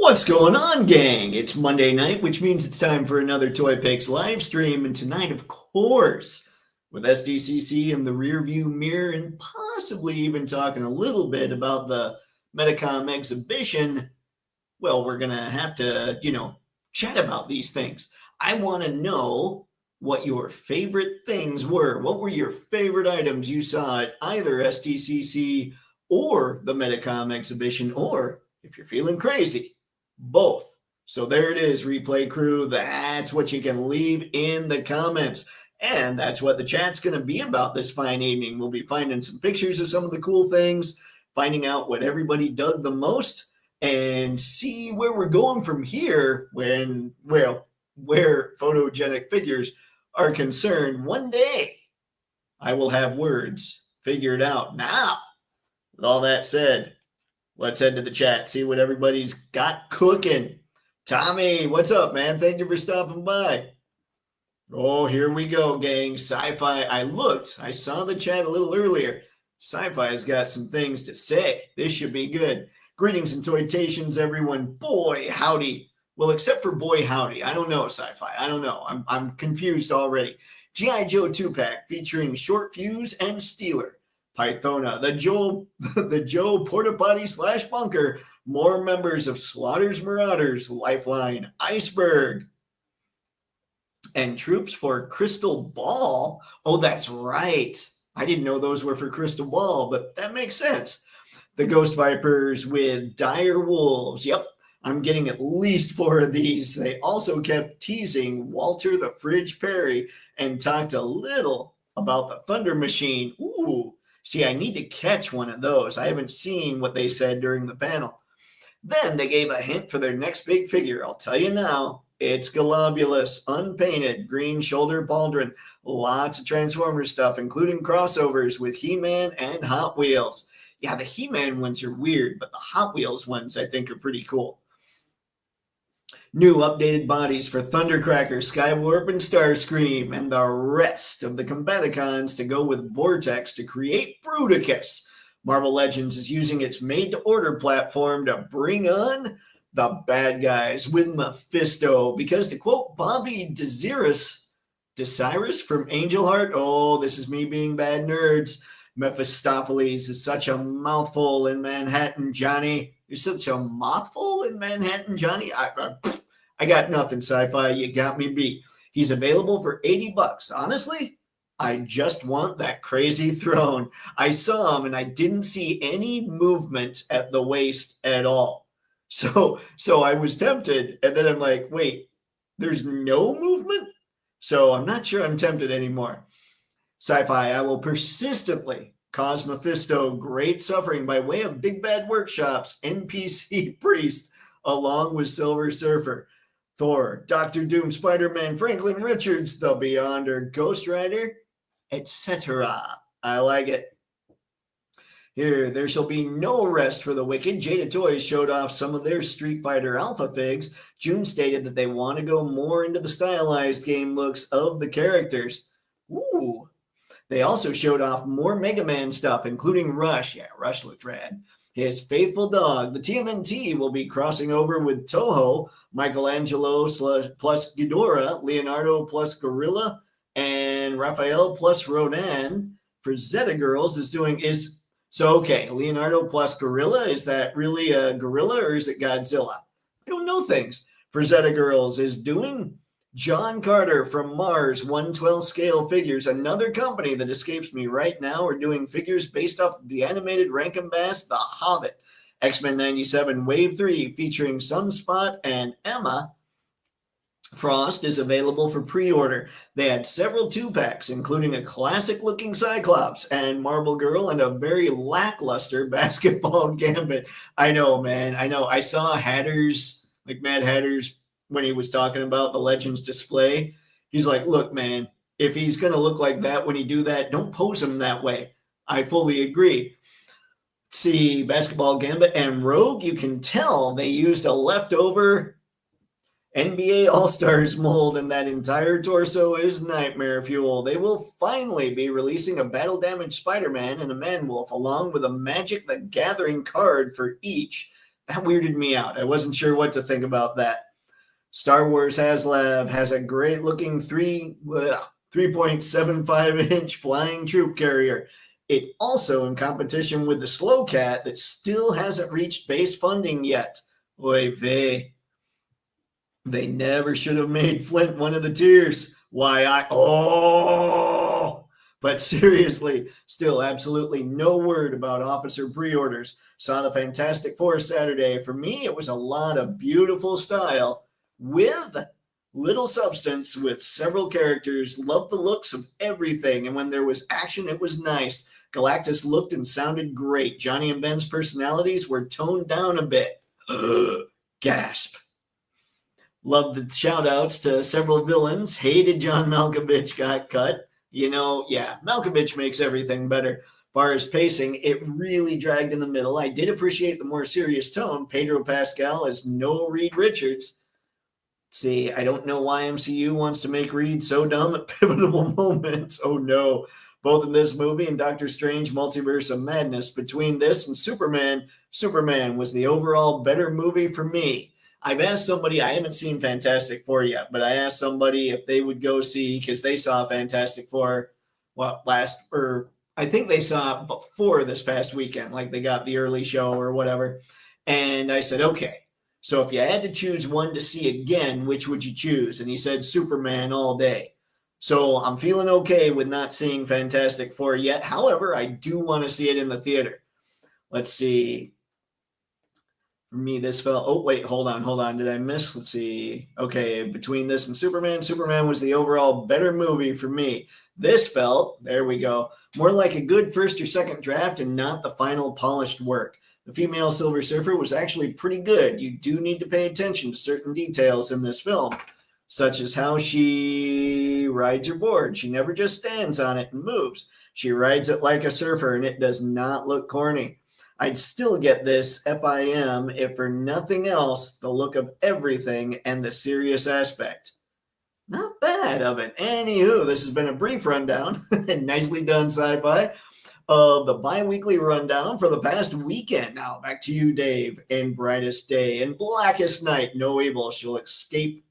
What's going on, gang? It's Monday night, which means it's time for another Toypixx live stream. And tonight, of course, with SDCC in the rearview mirror and possibly even talking a little bit about the Medicom exhibition, well, we're going to have to, chat about these things. I want to know what your favorite things were. What were your favorite items you saw at either SDCC or the Medicom exhibition, or if you're feeling crazy, both. So there it is, replay crew. That's what you can leave in the comments. And that's what the chat's going to be about this fine evening. We'll be finding some pictures of some of the cool things, finding out what everybody dug the most, and see where we're going from here when, well, where photogenic figures are concerned. One day, I will have words figured out. Now, with all that said, let's head to the chat, see what everybody's got cooking. Tommy, what's up, man? Thank you for stopping by. Oh, here we go, gang. Sci-Fi. I saw the chat a little earlier. Sci-Fi's got some things to say. This should be good. Greetings and toytations, everyone. Boy, howdy. Well, except for boy, howdy. I don't know, Sci-Fi. I don't know. I'm confused already. G.I. Joe 2-pack featuring Short Fuse and Steeler. Pythona, the Joe Porta Potty / Bunker, more members of Slaughter's Marauders, Lifeline, Iceberg, and troops for Crystal Ball. Oh, that's right. I didn't know those were for Crystal Ball, but that makes sense. The Ghost Vipers with Dire Wolves. Yep, I'm getting at least 4 of these. They also kept teasing Walter the Fridge Perry and talked a little about the Thunder Machine. Ooh. See, I need to catch one of those. I haven't seen what they said during the panel. Then they gave a hint for their next big figure. I'll tell you now, it's Globulus, unpainted, green shoulder pauldron. Lots of Transformers stuff, including crossovers with He-Man and Hot Wheels. Yeah, the He-Man ones are weird, but the Hot Wheels ones I think are pretty cool. New updated bodies for Thundercracker, Skywarp, and Starscream, and the rest of the Combaticons to go with Vortex to create Bruticus. Marvel Legends is using its made-to-order platform to bring on the bad guys with Mephisto, because to quote Bobby Desirous from Angel Heart, oh, this is me being bad nerds, Mephistopheles is such a mouthful in Manhattan, Johnny. You're such a mouthful in Manhattan, Johnny. I got nothing, Sci-Fi. You got me beat. He's available for $80. Honestly, I just want that crazy throne. I saw him and I didn't see any movement at the waist at all. So I was tempted, and then I'm like, wait, there's no movement? So I'm not sure I'm tempted anymore. Sci-Fi, I will persistently cause Mephisto great suffering by way of Big Bad Workshop's NPC Priest, along with Silver Surfer, Thor, Doctor Doom, Spider-Man, Franklin Richards, The Beyonder, Ghost Rider, etc. I like it. Here, there shall be no rest for the wicked. Jada Toys showed off some of their Street Fighter Alpha figs. June stated that they want to go more into the stylized game looks of the characters. Ooh. They also showed off more Mega Man stuff, including Rush. Yeah, Rush looked rad. His faithful dog, the TMNT, will be crossing over with Toho, Michelangelo plus Ghidorah, Leonardo plus Gorilla, and Raphael plus Rodan. For Zeta Girls okay, Leonardo plus Gorilla, is that really a gorilla or is it Godzilla? I don't know things. For Zeta Girls is doing John Carter from Mars 1/12 scale figures, another company that escapes me right now, are doing figures based off the animated Rankin Bass, The Hobbit. X-Men 97 Wave 3 featuring Sunspot and Emma Frost is available for pre-order. They had several 2-packs, including a classic-looking Cyclops and Marble Girl and a very lackluster Basketball Gambit. I know, man. I know. I saw Hatters, like Mad Hatters, when he was talking about the Legends display. He's like, look, man, if he's going to look like that when he do that, don't pose him that way. I fully agree. See, Basketball Gambit and Rogue, you can tell they used a leftover NBA All-Stars mold, and that entire torso is nightmare fuel. They will finally be releasing a battle-damaged Spider-Man and a Man-Wolf, along with a Magic the Gathering card for each. that weirded me out. I wasn't sure what to think about that. Star Wars HasLab has a great looking 3.75-inch flying troop carrier. It also in competition with the Slow Cat that still hasn't reached base funding yet. Oy vey. They never should have made Flint one of the tiers. But seriously, still absolutely no word about Officer pre-orders. Saw the Fantastic Four Saturday. For me, it was a lot of beautiful style with little substance, with several characters. Loved the looks of everything, and when there was action, it was nice. Galactus looked and sounded great. Johnny and Ben's personalities were toned down a bit. Gasp. Loved the shout outs to several villains. Hated John Malkovich got cut. Malkovich makes everything better. Far as pacing, it really dragged in the middle. I did appreciate the more serious tone. Pedro Pascal as no Reed Richards. See, I don't know why MCU wants to make Reed so dumb at pivotal moments. Oh no. Both in this movie and Doctor Strange Multiverse of Madness. Between this and Superman was the overall better movie for me. I've asked somebody, I haven't seen Fantastic Four yet, but I asked somebody if they would go see, because they saw Fantastic Four, I think they saw it before this past weekend, like they got the early show or whatever. And I said, okay, so if you had to choose one to see again, which would you choose? And he said Superman all day. So I'm feeling okay with not seeing Fantastic Four yet. However, I do want to see it in the theater. Let's see. For me, this felt, hold on. Did I miss? Let's see. Okay, between this and Superman was the overall better movie for me. This felt, there we go, more like a good first or second draft and not the final polished work. The female Silver Surfer was actually pretty good. You do need to pay attention to certain details in this film, such as how she rides her board. She never just stands on it and moves. She rides it like a surfer, and it does not look corny. I'd still get this FIM if for nothing else, the look of everything and the serious aspect. Not bad of it. Anywho, this has been a brief rundown, nicely done sci-fi, of the bi-weekly rundown for the past weekend. Now back to you, Dave. In brightest day and blackest night, no evil shall escape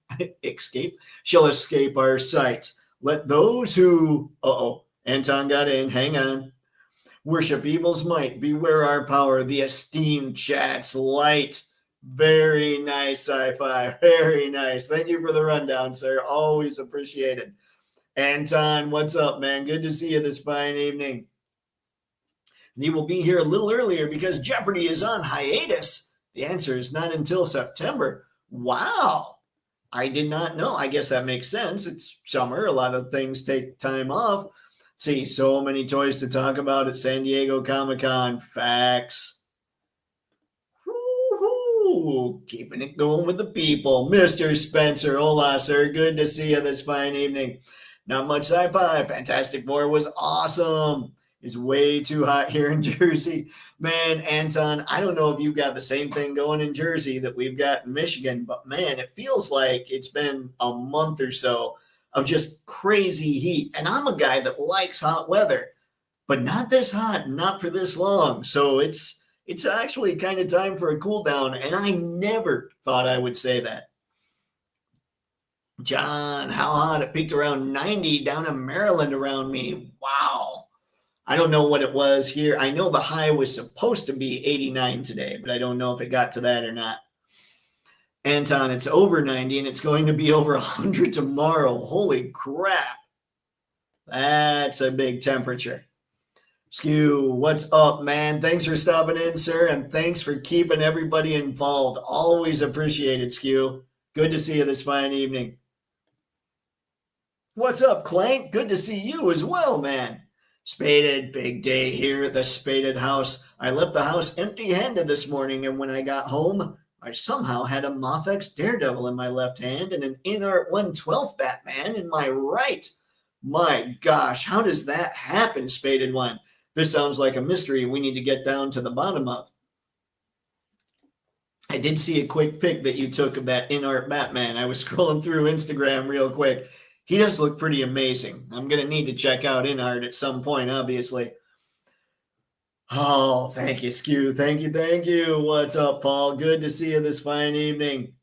our sight. Let those who, Anton got in, hang on. Worship evil's might, beware our power, the esteemed chat's light. Very nice, sci-fi, very nice. Thank you for the rundown, sir. Always appreciated. Anton, what's up, man? Good to see you this fine evening. And he will be here a little earlier because Jeopardy is on hiatus. The answer is not until September. Wow. I did not know. I guess that makes sense. It's summer. A lot of things take time off. See, so many toys to talk about at San Diego Comic-Con. Facts. Woo-hoo. Keeping it going with the people. Mr. Spencer, hola, sir. Good to see you this fine evening. Not much sci-fi. Fantastic Four was awesome. It's way too hot here in Jersey. Man, Anton, I don't know if you've got the same thing going in Jersey that we've got in Michigan, but man, it feels like it's been a month or so of just crazy heat. And I'm a guy that likes hot weather, but not this hot, not for this long. So it's actually kind of time for a cool down. And I never thought I would say that. John, how hot? It peaked around 90 down in Maryland around me. Wow. I don't know what it was here. I know the high was supposed to be 89 today, but I don't know if it got to that or not. Anton, it's over 90 and it's going to be over 100 tomorrow. Holy crap. That's a big temperature. Skew, what's up, man? Thanks for stopping in, sir, and thanks for keeping everybody involved. Always appreciated, Skew. Good to see you this fine evening. What's up, Clank? Good to see you as well, man. Spaded, big day here at the Spaded house. I left the house empty-handed this morning, and when I got home, I somehow had a Mafex Daredevil in my left hand and an InArt 1/12 Batman in my right. My gosh, how does that happen, Spaded One? This sounds like a mystery we need to get down to the bottom of. I did see a quick pic that you took of that InArt Batman. I was scrolling through Instagram real quick. He does look pretty amazing. I'm going to need to check out InArt at some point, obviously. Oh, thank you, Skew. Thank you, thank you. What's up, Paul? Good to see you this fine evening.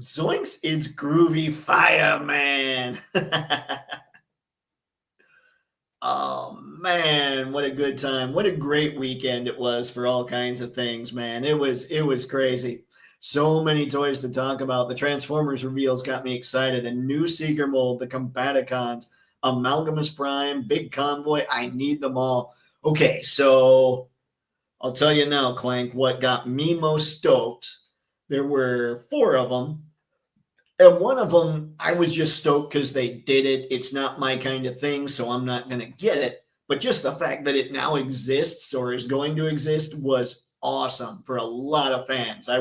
Zoinks, it's groovy fire, man. Oh man, what a good time. What a great weekend it was for all kinds of things, man. It was crazy. So many toys to talk about. The Transformers reveals got me excited. A new Seeker mold, the Combaticons, Amalgamus Prime, Big Convoy. I need them all. Okay, so I'll tell you now, Clank, what got me most stoked. There were four of them. And one of them, I was just stoked because they did it. It's not my kind of thing, so I'm not going to get it. But just the fact that it now exists or is going to exist was awesome for a lot of fans. I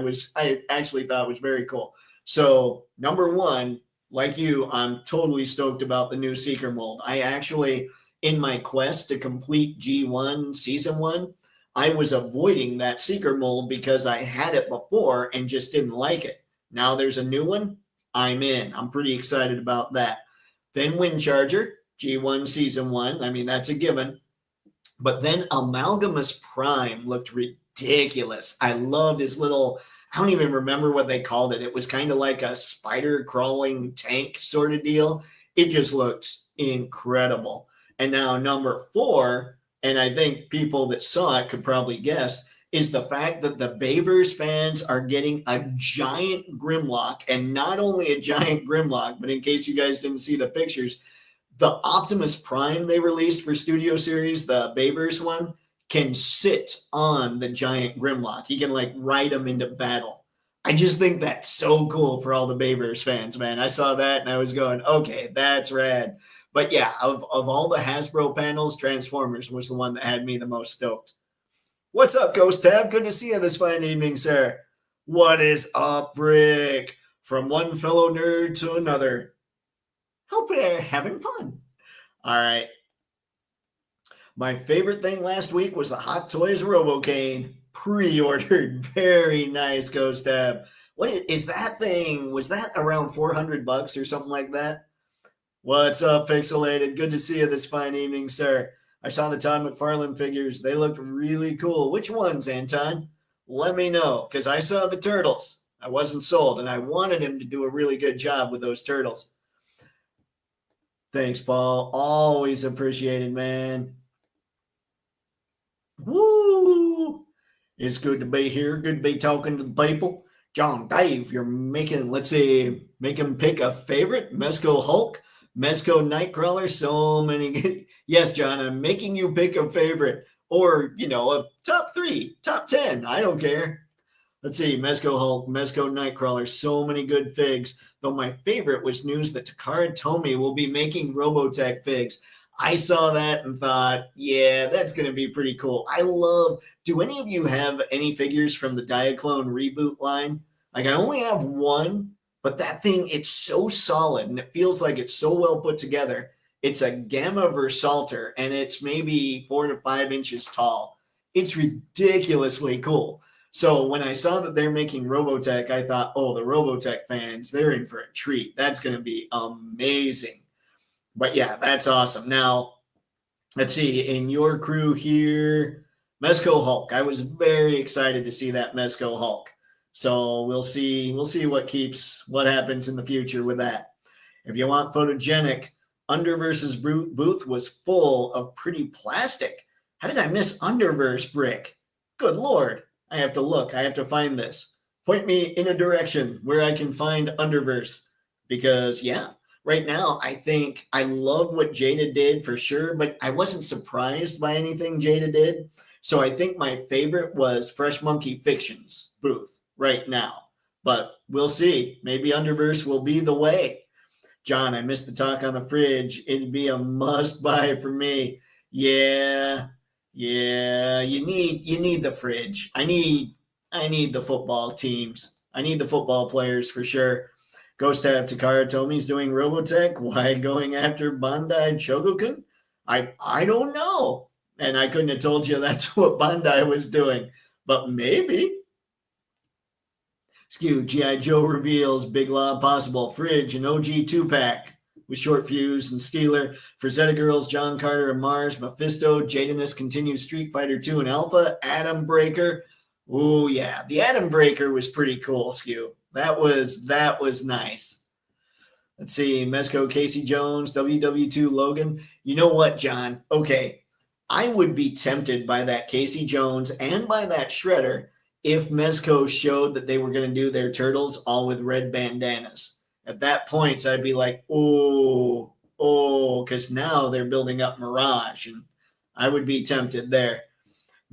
actually thought it was very cool. So, number one, like you, I'm totally stoked about the new Seeker mold. I actually, in my quest to complete G1 Season 1, I was avoiding that Seeker mold because I had it before and just didn't like it. Now there's a new one. I'm in. I'm pretty excited about that. Then Wind Charger, G1 Season 1. I mean, that's a given. But then Amalgamus Prime looked ridiculous. I loved his little, I don't even remember what they called it. It was kind of like a spider crawling tank sort of deal. It just looked incredible. And now number four, and I think people that saw it could probably guess, is the fact that the Bayverse fans are getting a giant Grimlock, and not only a giant Grimlock, but in case you guys didn't see the pictures, the Optimus Prime they released for Studio Series, the Bayverse one, can sit on the giant Grimlock. He can like ride him into battle. I just think that's so cool for all the Bayverse fans, man. I saw that and I was going, okay, that's rad. But yeah, of all the Hasbro panels, Transformers was the one that had me the most stoked. What's up, Ghost Tab? Good to see you this fine evening, sir. What is up, Rick? From one fellow nerd to another. Hope you're having fun. All right. My favorite thing last week was the Hot Toys Robocane. Pre-ordered. Very nice, Ghost Tab. What is that thing? Was that around $400 or something like that? What's up, Pixelated? Good to see you this fine evening, sir. I saw the Todd McFarlane figures. They looked really cool. Which ones, Anton? Let me know, because I saw the turtles. I wasn't sold, and I wanted him to do a really good job with those turtles. Thanks, Paul. Always appreciated, man. Woo! It's good to be here. Good to be talking to the people. John, Dave, you're making, let's see, make him pick a favorite. Mezco Hulk, Mezco Nightcrawler, so many. Yes, John, I'm making you pick a favorite or, a top 3, top 10. I don't care. Let's see, Mezco Hulk, Mezco Nightcrawler, so many good figs. Though my favorite was news that Takara Tomy will be making Robotech figs. I saw that and thought, yeah, that's going to be pretty cool. Do any of you have any figures from the Diaclone reboot line? Like, I only have one, but that thing, it's so solid and it feels like it's so well put together. It's a Gamma Versalter and it's maybe 4 to 5 inches tall. It's ridiculously cool. So when I saw that they're making Robotech, I thought, oh, the Robotech fans, they're in for a treat. That's going to be amazing. But yeah, that's awesome. Now, let's see, in your crew here, Mezco Hulk. I was very excited to see that Mezco Hulk. So we'll see what happens in the future with that. If you want Photogenic, Underverse's booth was full of pretty plastic. How did I miss Underverse, Brick? Good Lord. I have to look. I have to find this. Point me in a direction where I can find Underverse. Because, yeah, right now, I think I love what Jada did for sure, but I wasn't surprised by anything Jada did. So I think my favorite was Fresh Monkey Fictions booth right now. But we'll see. Maybe Underverse will be the way. John, I missed the talk on the fridge. It'd be a must buy for me. Yeah, you need the fridge. I need the football teams. I need the football players for sure. Ghost Tab Takara Tomy's doing Robotech. Why going after Bandai Chogokun? I don't know. And I couldn't have told you that's what Bandai was doing. But maybe. Skew, G.I. Joe reveals Big Law Possible Fridge and OG 2-pack. with Short Fuse and Steeler. Frazetta Girls, John Carter and Mars, Mephisto, Jadenus continues Street Fighter 2 and Alpha, Atom Breaker. Oh yeah, the Atom Breaker was pretty cool, Skew. That was nice. Let's see, Mezco, Casey Jones, WW2 Logan. You know what, John? Okay, I would be tempted by that Casey Jones and by that Shredder if Mezco showed that they were going to do their turtles all with red bandanas. At that point, I'd be like, oh, because now they're building up Mirage, and I would be tempted there.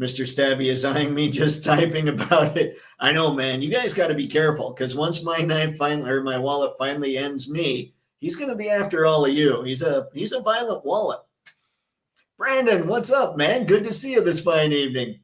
Mr. Stabby is eyeing me just typing about it. I know, man. You guys got to be careful because once my knife finally, or my wallet finally ends me, he's going to be after all of you. He's a violent wallet. Brandon, what's up, man? Good to see you this fine evening.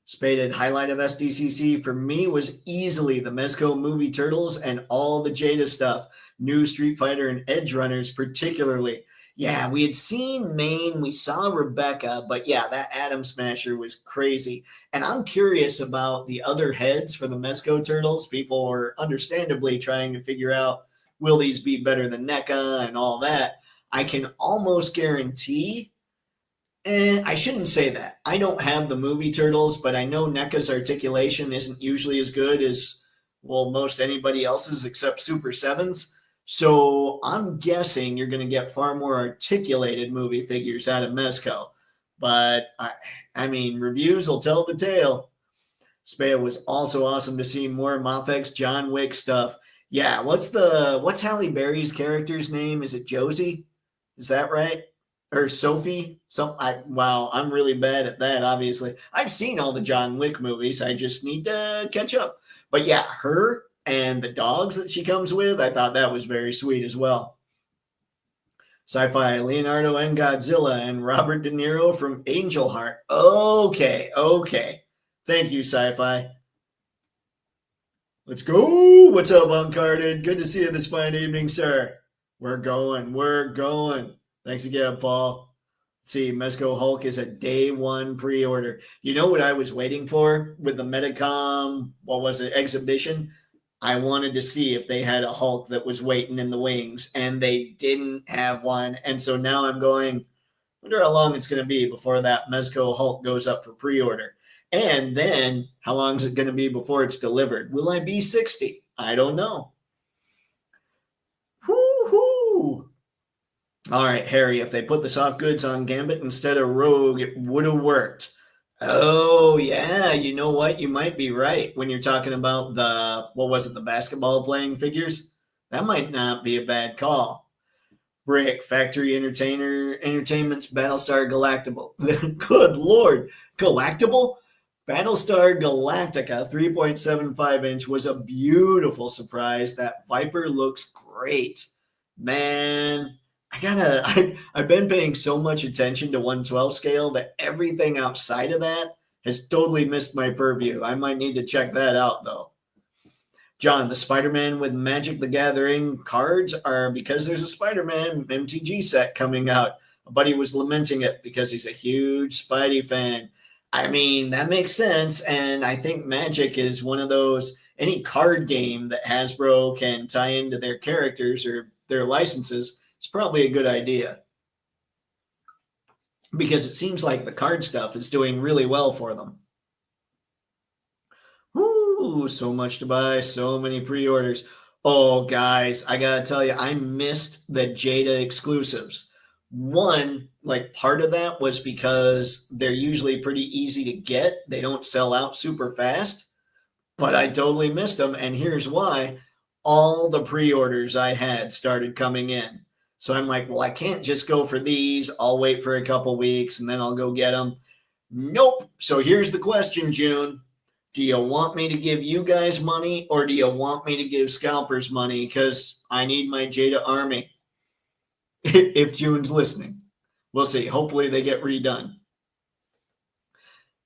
Spaded highlight of SDCC for me was easily the Mezco movie Turtles and all the Jada stuff. New Street Fighter and Edge Runners particularly. Yeah, we had seen Maine, we saw Rebecca, but yeah, that Atom Smasher was crazy. And I'm curious about the other heads for the Mezco Turtles. People are understandably trying to figure out, will these be better than NECA and all that? I can almost guarantee, I shouldn't say that. I don't have the movie Turtles, but I know NECA's articulation isn't usually as good as, well, most anybody else's except Super 7's. So I'm guessing you're going to get far more articulated movie figures out of Mezco. But, I mean, reviews will tell the tale. Spaya was also awesome to see more Mafex John Wick stuff. Yeah, what's Halle Berry's character's name? Is it Josie? Is that right? Or Sophie? Wow, I'm really bad at that, obviously. I've seen all the John Wick movies. I just need to catch up. But yeah, her and the dogs that she comes with, I thought that was very sweet as well. Sci-Fi, Leonardo and Godzilla, and Robert De Niro from Angel Heart. Okay. Thank you, Sci-Fi. Let's go. What's up, Uncarded? Good to see you this fine evening, sir. We're going. Thanks again, Paul. Let's see, Mezco Hulk is a day one pre-order. You know what I was waiting for with the Metacom, exhibition? I wanted to see if they had a Hulk that was waiting in the wings, and they didn't have one. And so now I'm going, I wonder how long it's going to be before that Mezco Hulk goes up for pre-order. And then how long is it going to be before it's delivered? Will I be 60? I don't know. Woo-hoo! All right, Harry, if they put the soft goods on Gambit instead of Rogue, it would have worked. Oh, yeah, you know what? You might be right when you're talking about the basketball playing figures. That might not be a bad call. Brick, Factory Entertainment's Battlestar Galactable. Good Lord. Galactable? Battlestar Galactica 3.75 inch was a beautiful surprise. That Viper looks great. Man, I've been paying so much attention to 112 scale that everything outside of that has totally missed my purview. I might need to check that out, though. John, the Spider-Man with Magic the Gathering cards are because there's a Spider-Man MTG set coming out. A buddy was lamenting it because he's a huge Spidey fan. I mean, that makes sense, and I think Magic is one of those, any card game that Hasbro can tie into their characters or their licenses, it's probably a good idea. Because it seems like the card stuff is doing really well for them. Woo, so much to buy, so many pre-orders. Oh, guys, I gotta tell you, I missed the Jada exclusives. One, like part of that was because they're usually pretty easy to get. They don't sell out super fast, but I totally missed them. And here's why. All the pre-orders I had started coming in. So I'm like, well, I can't just go for these. I'll wait for a couple weeks and then I'll go get them. Nope. So here's the question, June. Do you want me to give you guys money or do you want me to give scalpers money? Because I need my Jada army. If June's listening. We'll see. Hopefully they get redone.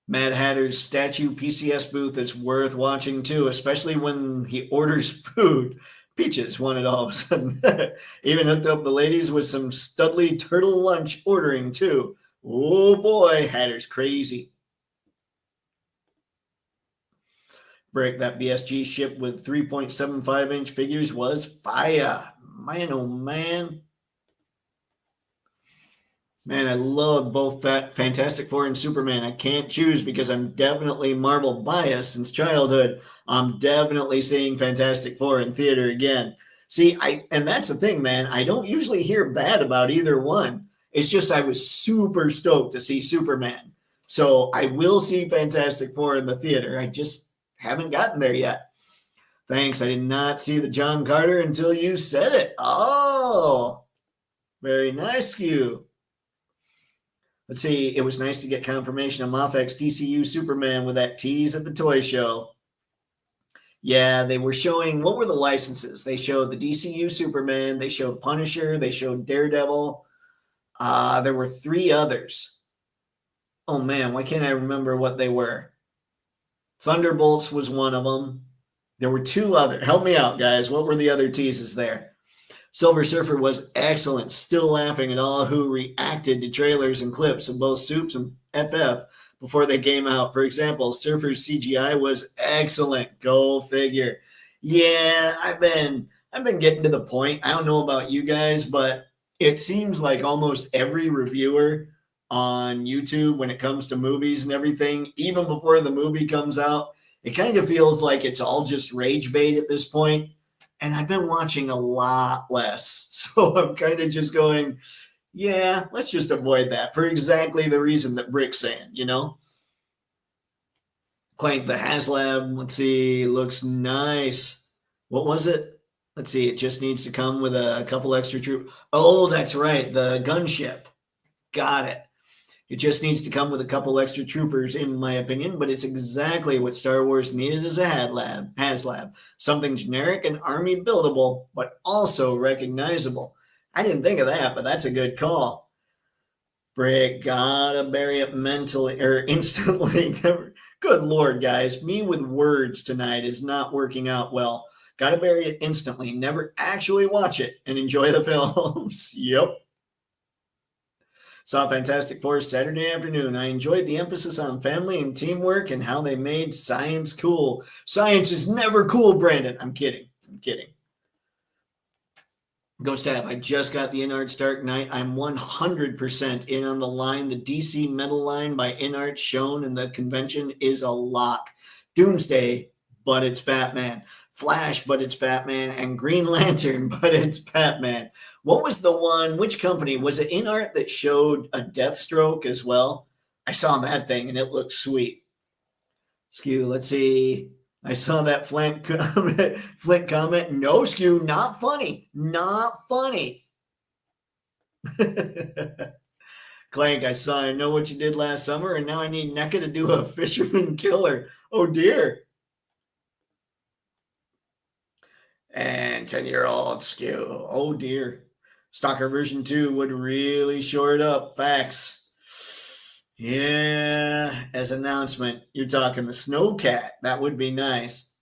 Mad Hatter's statue PCS booth is worth watching too, especially when he orders food. Peaches won it all of a sudden. Even hooked up the ladies with some Studley turtle lunch ordering too. Oh boy, Hatter's crazy. Break, that BSG ship with 3.75 inch figures was fire. man, oh man. Man, I love both Fantastic Four and Superman. I can't choose because I'm definitely Marvel biased since childhood. I'm definitely seeing Fantastic Four in theater again. See, and that's the thing, man. I don't usually hear bad about either one. It's just I was super stoked to see Superman. So I will see Fantastic Four in the theater. I just haven't gotten there yet. Thanks. I did not see the John Carter until you said it. Oh, very nice, you. Let's see, it was nice to get confirmation of Moffett's DCU Superman with that tease at the toy show. Yeah, they were showing, what were the licenses? They showed the DCU Superman, they showed Punisher, they showed Daredevil. There were 3 others. Oh man, why can't I remember what they were? Thunderbolts was one of them. There were 2 other. Help me out, guys. What were the other teases there? Silver Surfer was excellent, still laughing at all who reacted to trailers and clips of both Supes and FF before they came out. For example, Surfer's CGI was excellent. Go figure. Yeah, I've been getting to the point. I don't know about you guys, but it seems like almost every reviewer on YouTube when it comes to movies and everything, even before the movie comes out, it kind of feels like it's all just rage bait at this point. And I've been watching a lot less. So I'm kind of just going, yeah, let's just avoid that for exactly the reason that Brick's saying, you know? Clank the HasLab, let's see, looks nice. What was it? Let's see, it just needs to come with a couple extra troops. Oh, that's right, the gunship. Got it. It just needs to come with a couple extra troopers, in my opinion, but it's exactly what Star Wars needed as a HasLab. Something generic and army buildable, but also recognizable. I didn't think of that, but that's a good call. Brick, gotta bury it mentally or instantly. Good Lord, guys. Me with words tonight is not working out well. Gotta bury it instantly. Never actually watch it and enjoy the films. Yep. Saw Fantastic Four Saturday afternoon. I enjoyed the emphasis on family and teamwork and how they made science cool. Science is never cool, Brandon. I'm kidding. Ghost Tab, I just got the InArts Dark Knight. I'm 100% in on the line. The DC Metal line by InArts shown in the convention is a lock. Doomsday, but it's Batman. Flash, but it's Batman. And Green Lantern, but it's Batman. What was the one, which company? Was it InArt that showed a Deathstroke as well? I saw that thing and it looked sweet. Skew, let's see. I saw that Flint comment. No, Skew, not funny. Not funny. Clank, I know what you did last summer, and now I need NECA to do a Fisherman Killer. Oh, dear. And 10-year-old Skew. Oh, dear. Stalker version 2 would really shore it up. Facts. Yeah, as announcement, you're talking the Snowcat. That would be nice.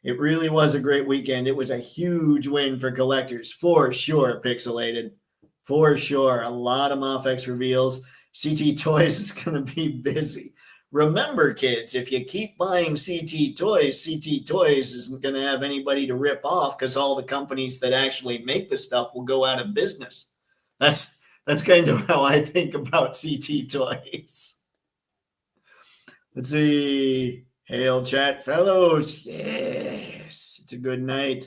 It really was a great weekend. It was a huge win for collectors, for sure, Pixelated. For sure. A lot of Moffett's reveals. CT Toys is going to be busy. Remember, kids, if you keep buying CT Toys isn't going to have anybody to rip off because all the companies that actually make the stuff will go out of business. That's kind of how I think about CT Toys. Let's see. Hail, chat fellows. Yes, it's a good night.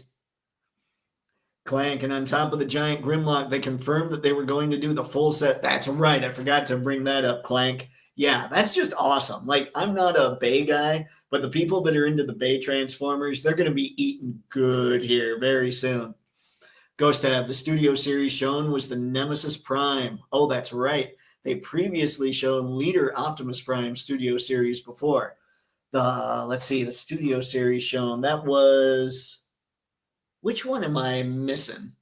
Clank, and on top of the giant Grimlock, they confirmed that they were going to do the full set. That's right. I forgot to bring that up, Clank. Yeah, that's just awesome. Like, I'm not a Bay guy, but the people that are into the Bay Transformers, they're going to be eating good here very soon. Ghost Tab, the studio series shown was the Nemesis Prime. Oh, that's right. They previously shown Leader Optimus Prime studio series before. Let's see, the studio series shown. That was... Which one am I missing?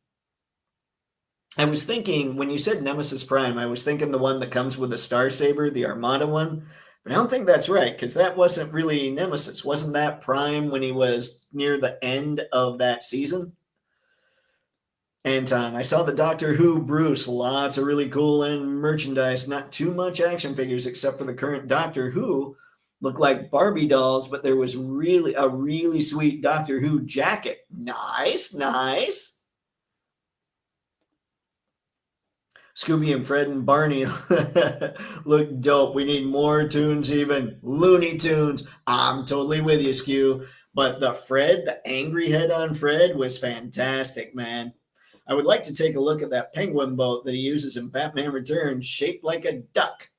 I was thinking, when you said Nemesis Prime, I was thinking the one that comes with a Star Saber, the Armada one. But I don't think that's right, because that wasn't really Nemesis. Wasn't that Prime when he was near the end of that season? Anton, I saw the Doctor Who Bruce. Lots of really cool merchandise. Not too much action figures, except for the current Doctor Who. Looked like Barbie dolls, but there was really a really sweet Doctor Who jacket. Nice, nice. Scooby and Fred and Barney look dope. We need more tunes, even Looney Tunes. I'm totally with you, Skew. But the angry head on Fred was fantastic, man. I would like to take a look at that penguin boat that he uses in Batman Returns, shaped like a duck.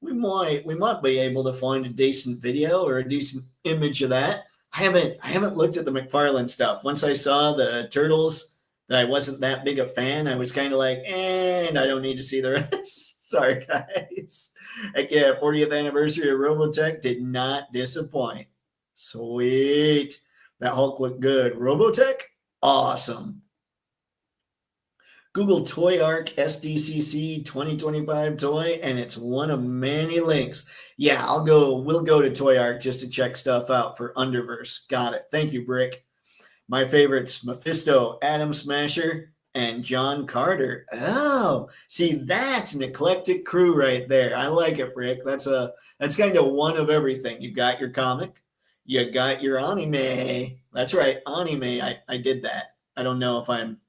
We might be able to find a decent video or a decent image of that. I haven't looked at the McFarlane stuff. Once I saw the Turtles, that I wasn't that big a fan. I was kind of like, and I don't need to see the rest. Sorry, guys. Heck yeah, 40th anniversary of Robotech did not disappoint. Sweet. That Hulk looked good. Robotech, awesome. Google Toy Arc SDCC 2025 toy, and it's one of many links. Yeah, we'll go to Toy Arc just to check stuff out for Underverse. Got it. Thank you, Brick. My favorites, Mephisto, Atom Smasher, and John Carter. Oh, see, that's an eclectic crew right there. I like it, Brick. That's kind of one of everything. You got your comic, you got your anime. That's right, anime. I did that. I don't know if I'm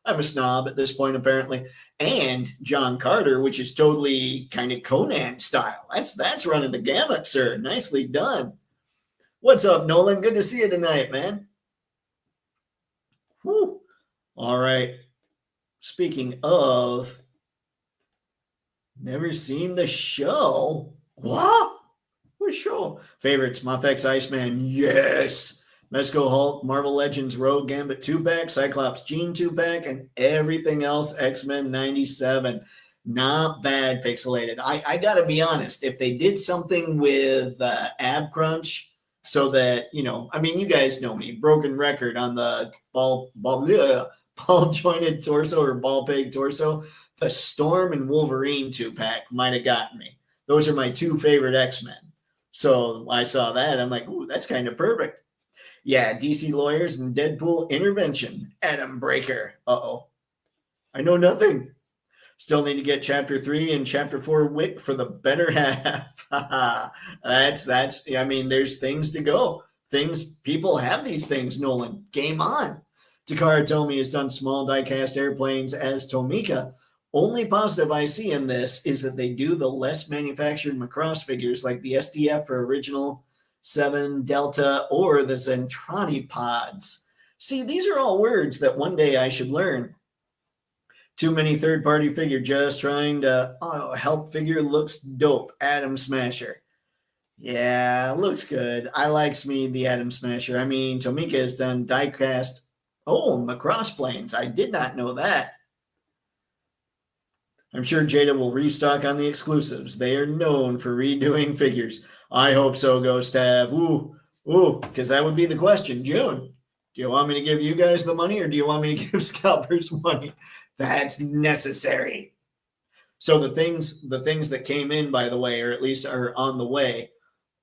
a snob at this point, apparently. And John Carter, which is totally kind of Conan style. That's running the gamut, sir. Nicely done. What's up, Nolan? Good to see you tonight, man. Whew. All right. Speaking of, never seen the show. What? What show? Favorites, Mafex Iceman. Yes. Mezco Hulk, Marvel Legends Rogue Gambit 2-pack, Cyclops Gene 2-pack, and everything else X-Men 97. Not bad, Pixelated. I got to be honest. If they did something with ab crunch so that, I mean, you guys know me, broken record on the ball jointed torso or ball peg torso, the Storm and Wolverine 2-pack might have gotten me. Those are my two favorite X-Men. So I saw that. I'm like, ooh, that's kind of perfect. Yeah, DC Lawyers and Deadpool Intervention. Atom Breaker. Uh-oh. I know nothing. Still need to get Chapter 3 and Chapter 4 Wick for the better half. I mean, there's things to go. People have these things, Nolan. Game on. Takara Tomy has done small die-cast airplanes as Tomika. Only positive I see in this is that they do the less manufactured Macross figures like the SDF for original 7 Delta or the Zentradi pods. See, these are all words that one day I should learn. Too many third-party figure, just trying to help figure looks dope. Atom Smasher. Yeah, looks good. I likes me the Atom Smasher. I mean, Tomika has done die-cast. Oh, Macross planes. I did not know that. I'm sure Jada will restock on the exclusives. They are known for redoing figures. I hope so, Ghost Tav. Ooh, because that would be the question. June, do you want me to give you guys the money or do you want me to give scalpers money? That's necessary. So the things that came in, by the way, or at least are on the way,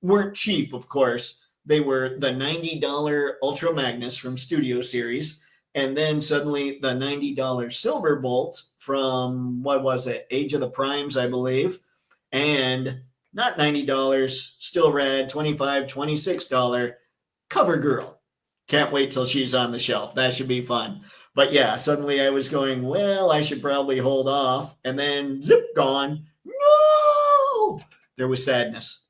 weren't cheap, of course. They were the $90 Ultra Magnus from Studio Series, and then suddenly the $90 Silver Bolt from, what was it, Age of the Primes, I believe, and not $90, still rad, $25, $26 Cover Girl. Can't wait till she's on the shelf. That should be fun. But yeah, suddenly I was going, well, I should probably hold off, and then zip, gone. No! There was sadness.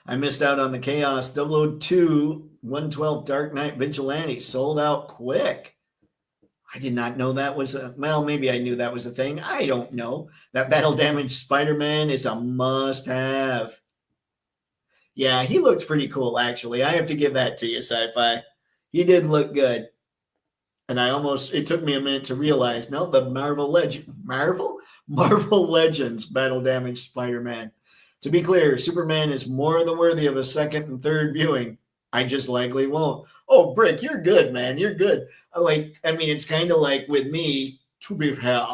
I missed out on the Chaos 002 112 Dark Knight Vigilante. Sold out quick. I did not know that was well, maybe I knew that was a thing. I don't know. That battle damaged Spider-Man is a must-have. Yeah, he looks pretty cool, actually. I have to give that to you, Sci-Fi. He did look good. And it took me a minute to realize, no, the Marvel Legends battle damaged Spider-Man. To be clear, Superman is more than worthy of a second and third viewing. I just likely won't. Oh, Brick, you're good, man. You're good. It's kind of like with me, to be fair,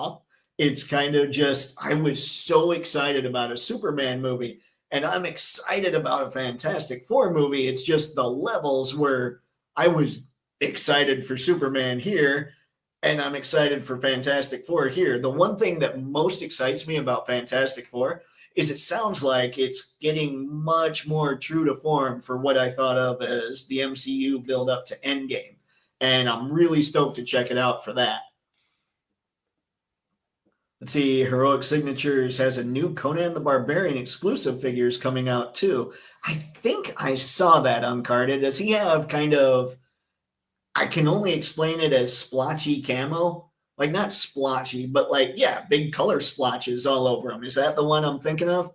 it's kind of just, I was so excited about a Superman movie, and I'm excited about a Fantastic Four movie. It's just the levels where I was excited for Superman here, and I'm excited for Fantastic Four here. The one thing that most excites me about Fantastic Four is it sounds like it's getting much more true to form for what I thought of as the MCU build up to Endgame. And I'm really stoked to check it out for that. Let's see, Heroic Signatures has a new Conan the Barbarian exclusive figures coming out too. I think I saw that uncarded. Does he have kind of, I can only explain it as splotchy camo? Like not splotchy, but like, yeah, big color splotches all over him. Is that the one I'm thinking of?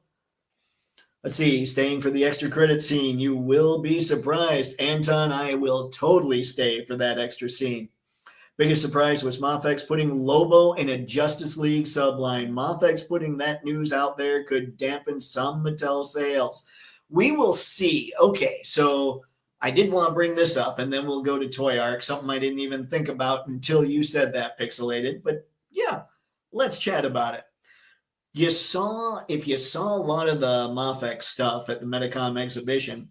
Let's see, staying for the extra credit scene. You will be surprised. Anton, I will totally stay for that extra scene. Biggest surprise was Mafex putting Lobo in a Justice League subline. Mafex putting that news out there could dampen some Mattel sales. We will see. Okay, so I did want to bring this up, and then we'll go to Toy Arc, something I didn't even think about until you said that, Pixelated. But yeah, let's chat about it. If you saw a lot of the Mafex stuff at the Metacom exhibition,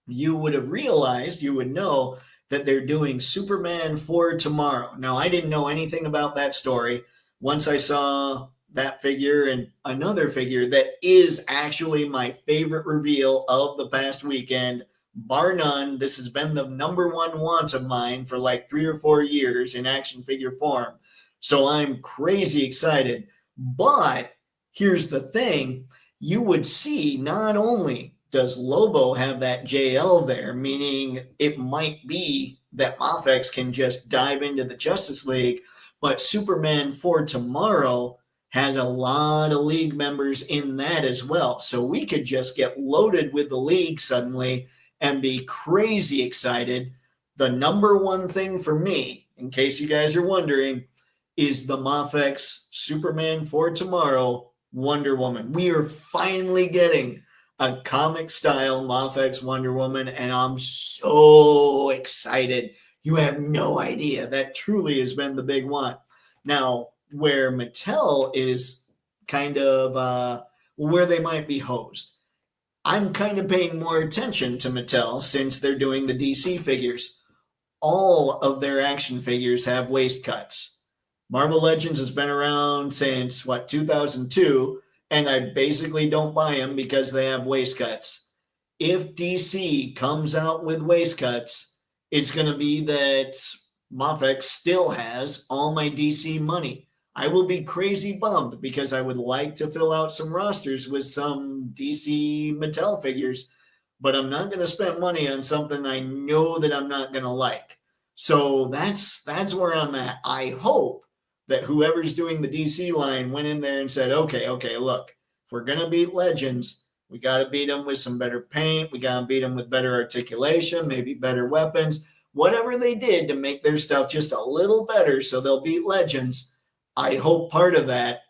you would have realized, you would know that they're doing Superman for tomorrow. Now, I didn't know anything about that story. Once I saw that figure and another figure that is actually my favorite reveal of the past weekend, bar none. This has been the number one want of mine for like 3 or 4 years in action figure form. So I'm crazy excited. But here's the thing. You would see not only does Lobo have that JL there, meaning it might be that Mafex can just dive into the Justice League, but Superman for Tomorrow has a lot of League members in that as well. So we could just get loaded with the League suddenly and be crazy excited. The number one thing for me, in case you guys are wondering, is the Mafex Superman for Tomorrow Wonder Woman. We are finally getting a comic style Mafex Wonder Woman, and I'm so excited. You have no idea. That truly has been the big one. Now, where Mattel is kind of where they might be hosed, I'm kind of paying more attention to Mattel since they're doing the DC figures. All of their action figures have waist cuts. Marvel Legends has been around since, 2002, and I basically don't buy them because they have waist cuts. If DC comes out with waist cuts, it's going to be that Mafex still has all my DC money. I will be crazy bummed because I would like to fill out some rosters with some DC Mattel figures, but I'm not going to spend money on something I know that I'm not going to like. So that's where I'm at. I hope that whoever's doing the DC line went in there and said, okay, look, if we're going to beat Legends, we got to beat them with some better paint. We got to beat them with better articulation, maybe better weapons, whatever they did to make their stuff just a little better so they'll beat Legends. I hope part of that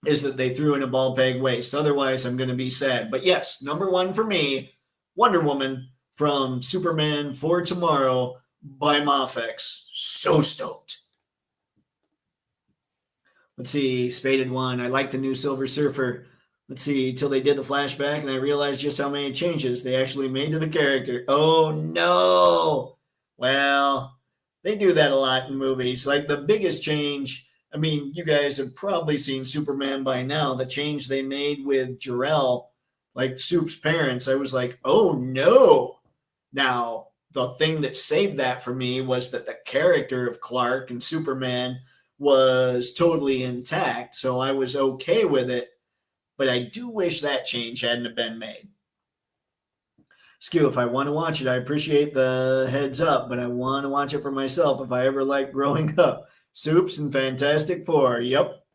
is that they threw in a ball peg waist. Otherwise, I'm going to be sad. But yes, number one for me, Wonder Woman from Superman for Tomorrow by Mafex. So stoked. Let's see, Spaded One. I like the new Silver Surfer. Let's see, till they did the flashback and I realized just how many changes they actually made to the character. Oh no! Well, they do that a lot in movies. Like the biggest change, I mean, you guys have probably seen Superman by now. The change they made with Jor-El, like Soup's parents, I was like, oh no! Now, the thing that saved that for me was that the character of Clark and Superman was totally intact, so I was okay with it, but I do wish that change hadn't have been made. Skew, if I want to watch it, I appreciate the heads up, but I want to watch it for myself if I ever liked growing up. Soups and Fantastic Four, yep.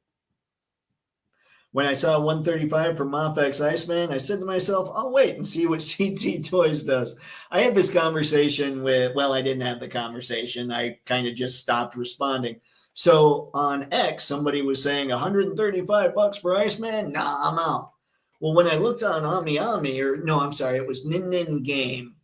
When I saw 135 for Mafex Iceman, I said to myself, I'll wait and see what CT Toys does. I had this conversation with, well, I didn't have the conversation. I kind of just stopped responding. So on X, somebody was saying $135 for Iceman. Nah, I'm out. Well, when I looked on it was Nin Nin Game.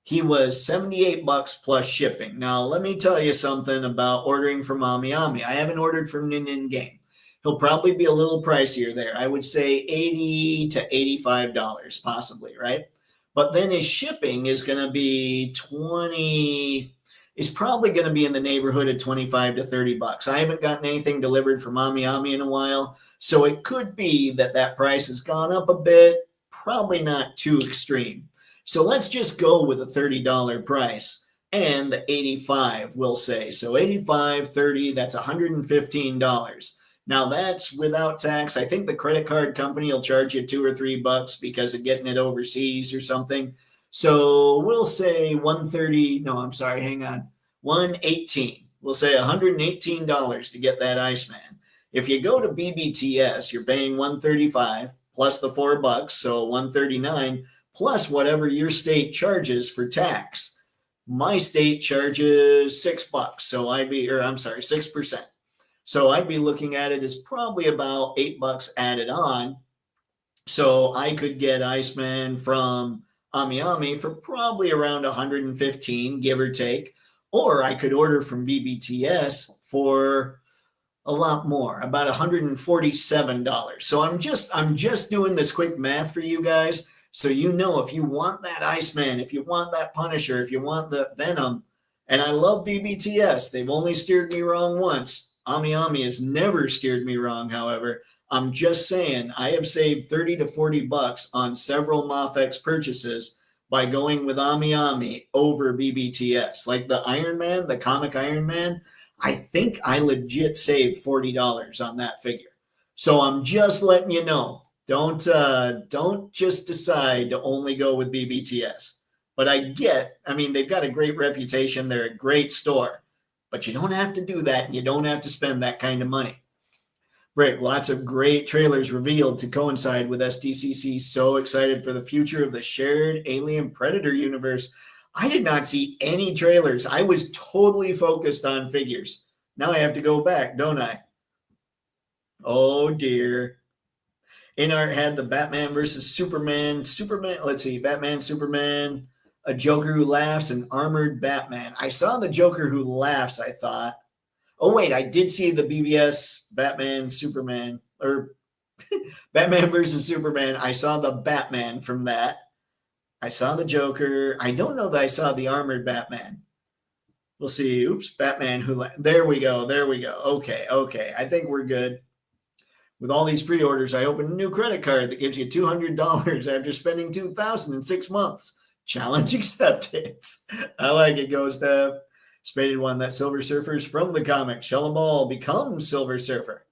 He was $78 plus shipping. Now, let me tell you something about ordering from Ami. I haven't ordered from Nin Nin Game. He'll probably be a little pricier there. I would say $80 to $85 possibly, right? But then his shipping is going to be is probably going to be in the neighborhood of $25 to $30. I haven't gotten anything delivered from Ami in a while, so it could be that price has gone up a bit, probably not too extreme. So let's just go with a $30 price and the $85, we'll say. So $85, $30, that's $115. Now that's without tax. I think the credit card company will charge you $2 or $3 because of getting it overseas or something. So we'll say 130. No, I'm sorry. Hang on. 118. We'll say $118 to get that Iceman. If you go to BBTS, you're paying 135 plus the $4, so 139 plus whatever your state charges for tax. My state charges $6, so I'd be, or I'm sorry, 6%. So I'd be looking at it as probably about $8 added on. So I could get Iceman from AmiAmi for probably around 115, give or take. Or I could order from BBTS for a lot more, about $147. So I'm just doing this quick math for you guys. So you know, if you want that Iceman, if you want that Punisher, if you want the Venom, and I love BBTS, they've only steered me wrong once. AmiAmi has never steered me wrong, however. I'm just saying, I have saved 30 to 40 bucks on several Mafex purchases by going with AmiAmi over BBTS. Like the Iron Man, the comic Iron Man, I think I legit saved $40 on that figure. So I'm just letting you know. Don't just decide to only go with BBTS. But I mean, they've got a great reputation. They're a great store. But you don't have to do that. And you don't have to spend that kind of money. Rick, lots of great trailers revealed to coincide with SDCC. So excited for the future of the shared Alien Predator universe. I did not see any trailers. I was totally focused on figures. Now I have to go back, don't I? Oh, dear. InArt had the Batman versus Superman. Let's see, Batman, Superman, a Joker who laughs, and armored Batman. I saw the Joker who laughs, I thought. Oh, wait, I did see the BVS Batman, Superman, or Batman versus Superman. I saw the Batman from that. I saw the Joker. I don't know that I saw the armored Batman. We'll see. Oops, Batman who... There we go. Okay. I think we're good. With all these pre-orders, I opened a new credit card that gives you $200 after spending $2,000 in 6 months. Challenge accepted. I like it, Ghost Tab. Spaded one that Silver Surfer's from the comic. Shella Ball becomes Silver Surfer.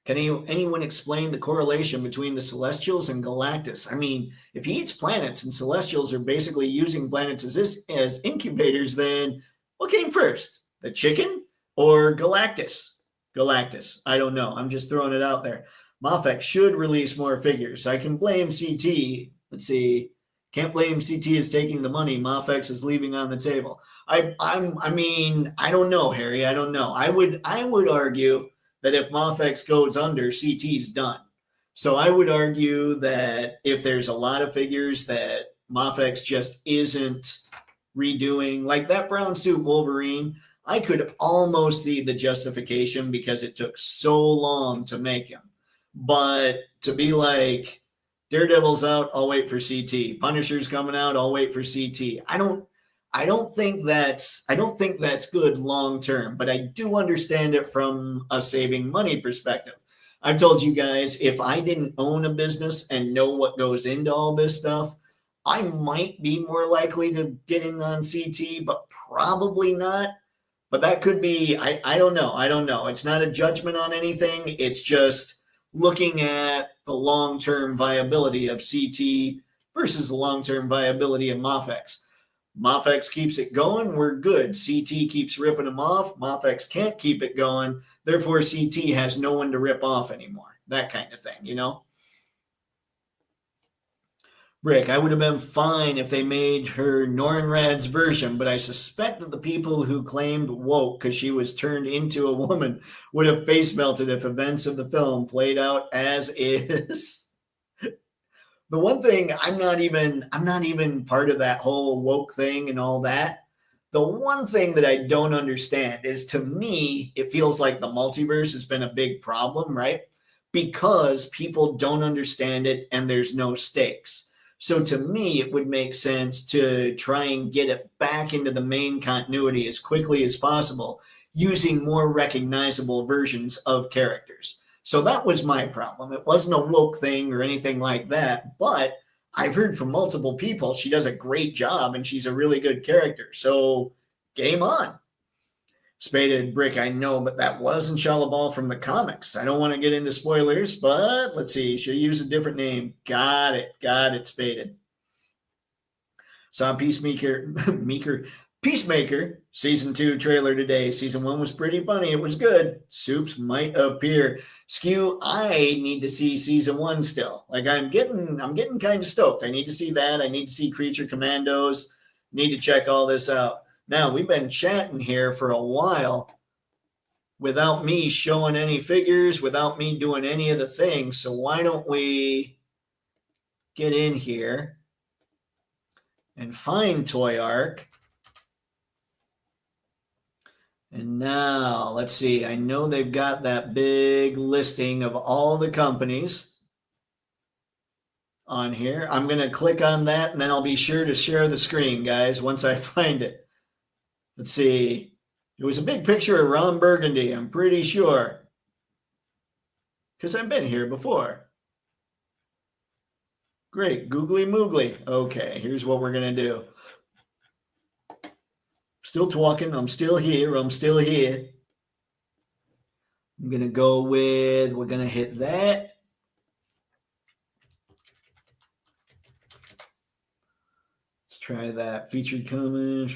Can anyone explain the correlation between the Celestials and Galactus? I mean, if he eats planets and Celestials are basically using planets as incubators, then what came first? The chicken or Galactus? Galactus. I don't know. I'm just throwing it out there. Mafex should release more figures. I can blame CT. Let's see. Can't blame CT is taking the money Mafex is leaving on the table. I mean, I don't know, Harry. I don't know. I would argue that if Mafex goes under, CT's done. So I would argue that if there's a lot of figures that Mafex just isn't redoing, like that brown suit Wolverine, I could almost see the justification because it took so long to make him. But to be like, Daredevil's out, I'll wait for CT. Punisher's coming out, I'll wait for CT. I don't think that's good long term, but I do understand it from a saving money perspective. I've told you guys, if I didn't own a business and know what goes into all this stuff, I might be more likely to get in on CT, but probably not. But that could be, I don't know. It's not a judgment on anything. It's just looking at the long-term viability of CT versus the long-term viability of Mafex. Mafex keeps it going, we're good. CT keeps ripping them off. Mafex can't keep it going. Therefore, CT has no one to rip off anymore. That kind of thing, you know? Rick, I would have been fine if they made her Nornrad's version, but I suspect that the people who claimed woke because she was turned into a woman would have face melted if events of the film played out as is. The one thing, I'm not even part of that whole woke thing and all that. The one thing that I don't understand is, to me, it feels like the multiverse has been a big problem, right? Because people don't understand it and there's no stakes. So to me, it would make sense to try and get it back into the main continuity as quickly as possible using more recognizable versions of characters. So that was my problem. It wasn't a woke thing or anything like that, but I've heard from multiple people she does a great job and she's a really good character. So game on. Spaded Brick, I know, but that wasn't Shalabal from the comics. I don't want to get into spoilers, but let's see. Should I use a different name? Got it, Spaded. Saw Peacemaker season 2 trailer today. Season 1 was pretty funny. It was good. Soups might appear. Skew, I need to see season 1 still. Like I'm getting kind of stoked. I need to see that. I need to see Creature Commandos. Need to check all this out. Now, we've been chatting here for a while without me showing any figures, without me doing any of the things. So why don't we get in here and find Toy Arc. And now, let's see. I know they've got that big listing of all the companies on here. I'm going to click on that, and then I'll be sure to share the screen, guys, once I find it. Let's see. It was a big picture of Ron Burgundy, I'm pretty sure. Because I've been here before. Great, googly moogly. Okay, here's what we're going to do. Still talking. I'm still here. I'm going to go with, we're going to hit that. Let's try that. Featured comments.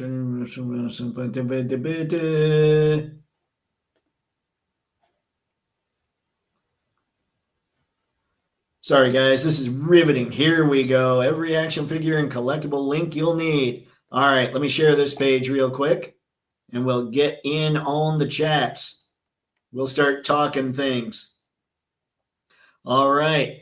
Sorry, guys. This is riveting. Here we go. Every action figure and collectible link you'll need. All right, let me share this page real quick, and we'll get in on the chats. We'll start talking things. All right.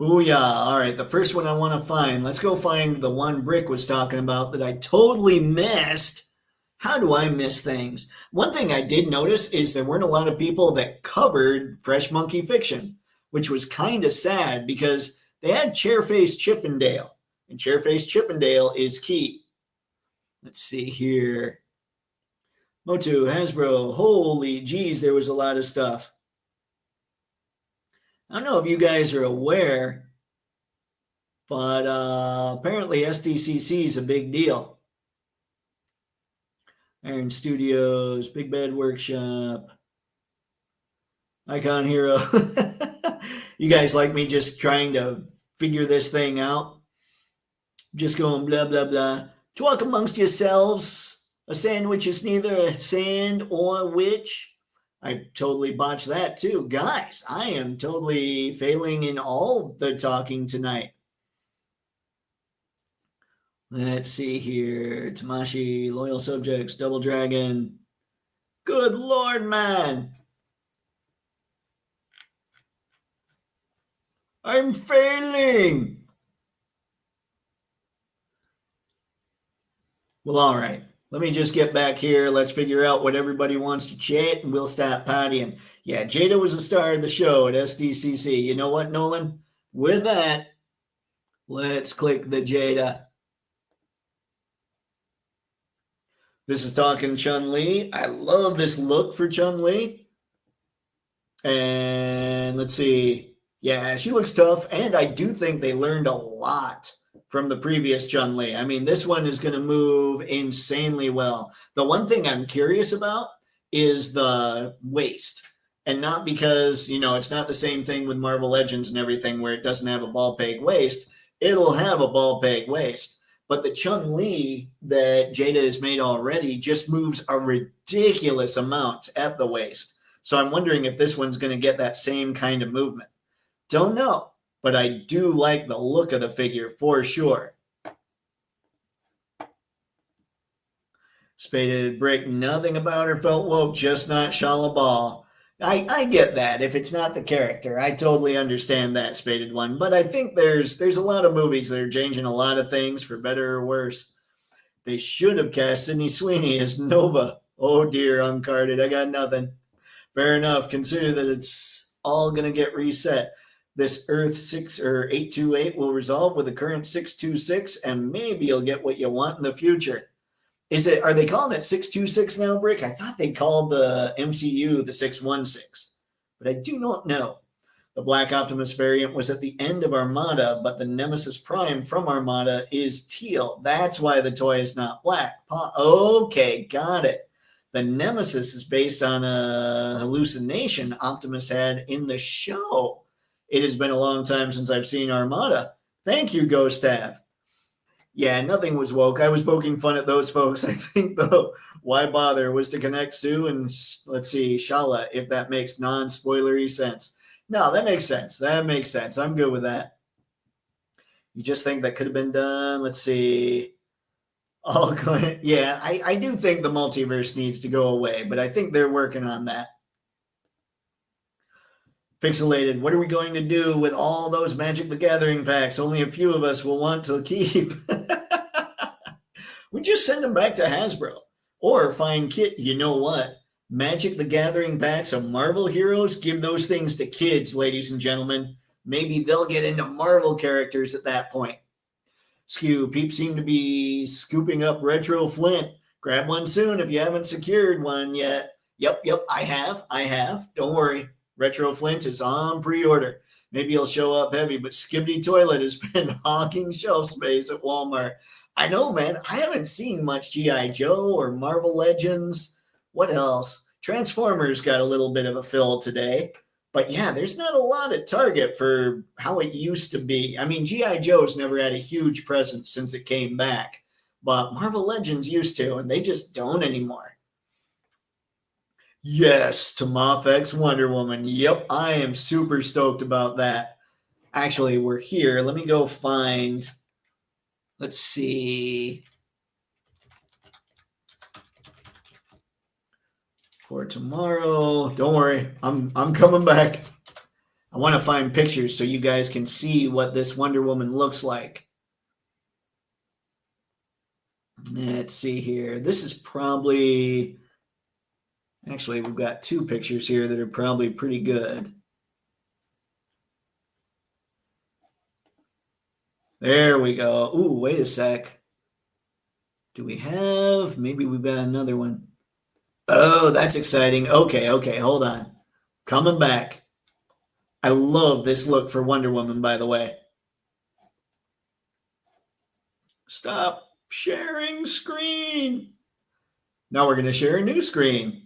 Booyah. All right, the first one I want to find. Let's go find the one Brick was talking about that I totally missed. How do I miss things? One thing I did notice is there weren't a lot of people that covered Fresh Monkey Fiction, which was kind of sad because they had Chairface Chippendale, and Chairface Chippendale is key. Let's see here. Motu, Hasbro, holy geez, there was a lot of stuff. I don't know if you guys are aware, but apparently SDCC is a big deal. Iron Studios, Big Bad Workshop, Icon Hero. You guys like me just trying to figure this thing out? Just going blah, blah, blah. Talk amongst yourselves. A sandwich is neither a sand or witch. I totally botched that too. Guys, I am totally failing in all the talking tonight. Let's see here. Tamashi, Loyal Subjects, Double Dragon. Good Lord, man. I'm failing. Well, all right. Let me just get back here. Let's figure out what everybody wants to chat, and we'll start partying. Yeah, Jada was the star of the show at SDCC. You know what, Nolan? With that, let's click the Jada. This is talking Chun-Li. I love this look for Chun-Li. And let's see. Yeah, she looks tough, and I do think they learned a lot from the previous Chun-Li. I mean, this one is going to move insanely well. The one thing I'm curious about is the waist. And not because, you know, it's not the same thing with Marvel Legends and everything where it doesn't have a ball peg waist. It'll have a ball peg waist. But the Chun-Li that Jada has made already just moves a ridiculous amount at the waist. So I'm wondering if this one's going to get that same kind of movement. Don't know. But I do like the look of the figure for sure. Spaded Brick, nothing about her felt woke, just not Shala Ball. I get that. If it's not the character, I totally understand that, Spaded One. But I think there's a lot of movies that are changing a lot of things for better or worse. They should have cast Sydney Sweeney as Nova. Oh dear, uncarded. I got nothing. Fair enough. Consider that it's all going to get reset. This Earth 6 or 828 will resolve with the current 626, and maybe you'll get what you want in the future. Are they calling it 626 now, Brick? I thought they called the MCU the 616, but I do not know. The Black Optimus variant was at the end of Armada, but the Nemesis Prime from Armada is teal. That's why the toy is not black. Okay, got it. The Nemesis is based on a hallucination Optimus had in the show. It has been a long time since I've seen Armada. Thank you, Ghost Tav. Yeah, nothing was woke. I was poking fun at those folks. I think, though, why bother was to connect Sue and, let's see, Shala, if that makes non-spoilery sense. No, that makes sense. That makes sense. I'm good with that. You just think that could have been done? Let's see. Yeah, I do think the multiverse needs to go away, but I think they're working on that. Pixelated, what are we going to do with all those Magic the Gathering packs? Only a few of us will want to keep. We just send them back to Hasbro. Or find kit. You know what? Magic the Gathering packs of Marvel heroes, give those things to kids, ladies and gentlemen. Maybe they'll get into Marvel characters at that point. Skew, peeps seem to be scooping up Retro Flint. Grab one soon if you haven't secured one yet. Yep, I have. Don't worry. Retro Flint is on pre-order. Maybe he'll show up heavy, but Skibidi Toilet has been hawking shelf space at Walmart. I know, man. I haven't seen much G.I. Joe or Marvel Legends. What else? Transformers got a little bit of a fill today. But yeah, there's not a lot at Target for how it used to be. I mean, G.I. Joe's never had a huge presence since it came back. But Marvel Legends used to, and they just don't anymore. Yes, to Moth-X Wonder Woman. Yep, I am super stoked about that. Actually, we're here. Let me go find... Let's see. For tomorrow. Don't worry. I'm coming back. I want to find pictures so you guys can see what this Wonder Woman looks like. Let's see here. This is probably... Actually, we've got two pictures here that are probably pretty good. There we go. Ooh, wait a sec. Do we have... Maybe we've got another one. Oh, that's exciting. Okay, hold on. Coming back. I love this look for Wonder Woman, by the way. Stop sharing screen. Now we're going to share a new screen.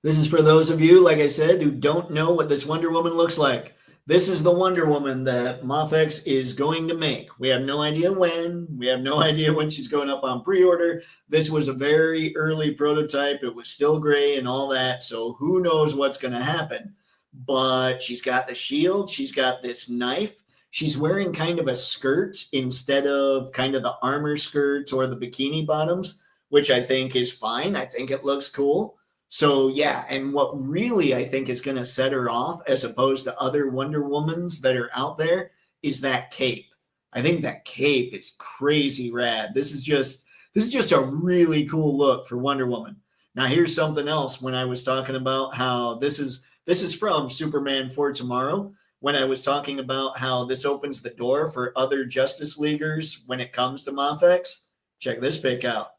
This is for those of you, like I said, who don't know what this Wonder Woman looks like. This is the Wonder Woman that Moth-X is going to make. We have no idea when. We have no idea when she's going up on pre-order. This was a very early prototype. It was still gray and all that, so who knows what's going to happen. But she's got the shield. She's got this knife. She's wearing kind of a skirt instead of kind of the armor skirts or the bikini bottoms, which I think is fine. I think it looks cool. So yeah, and what really I think is going to set her off as opposed to other Wonder Womans that are out there is that cape. I think that cape is crazy rad. This is just a really cool look for Wonder Woman. Now here's something else when I was talking about how this is from Superman for Tomorrow, when I was talking about how this opens the door for other Justice Leaguers when it comes to Moth-X. Check this pic out.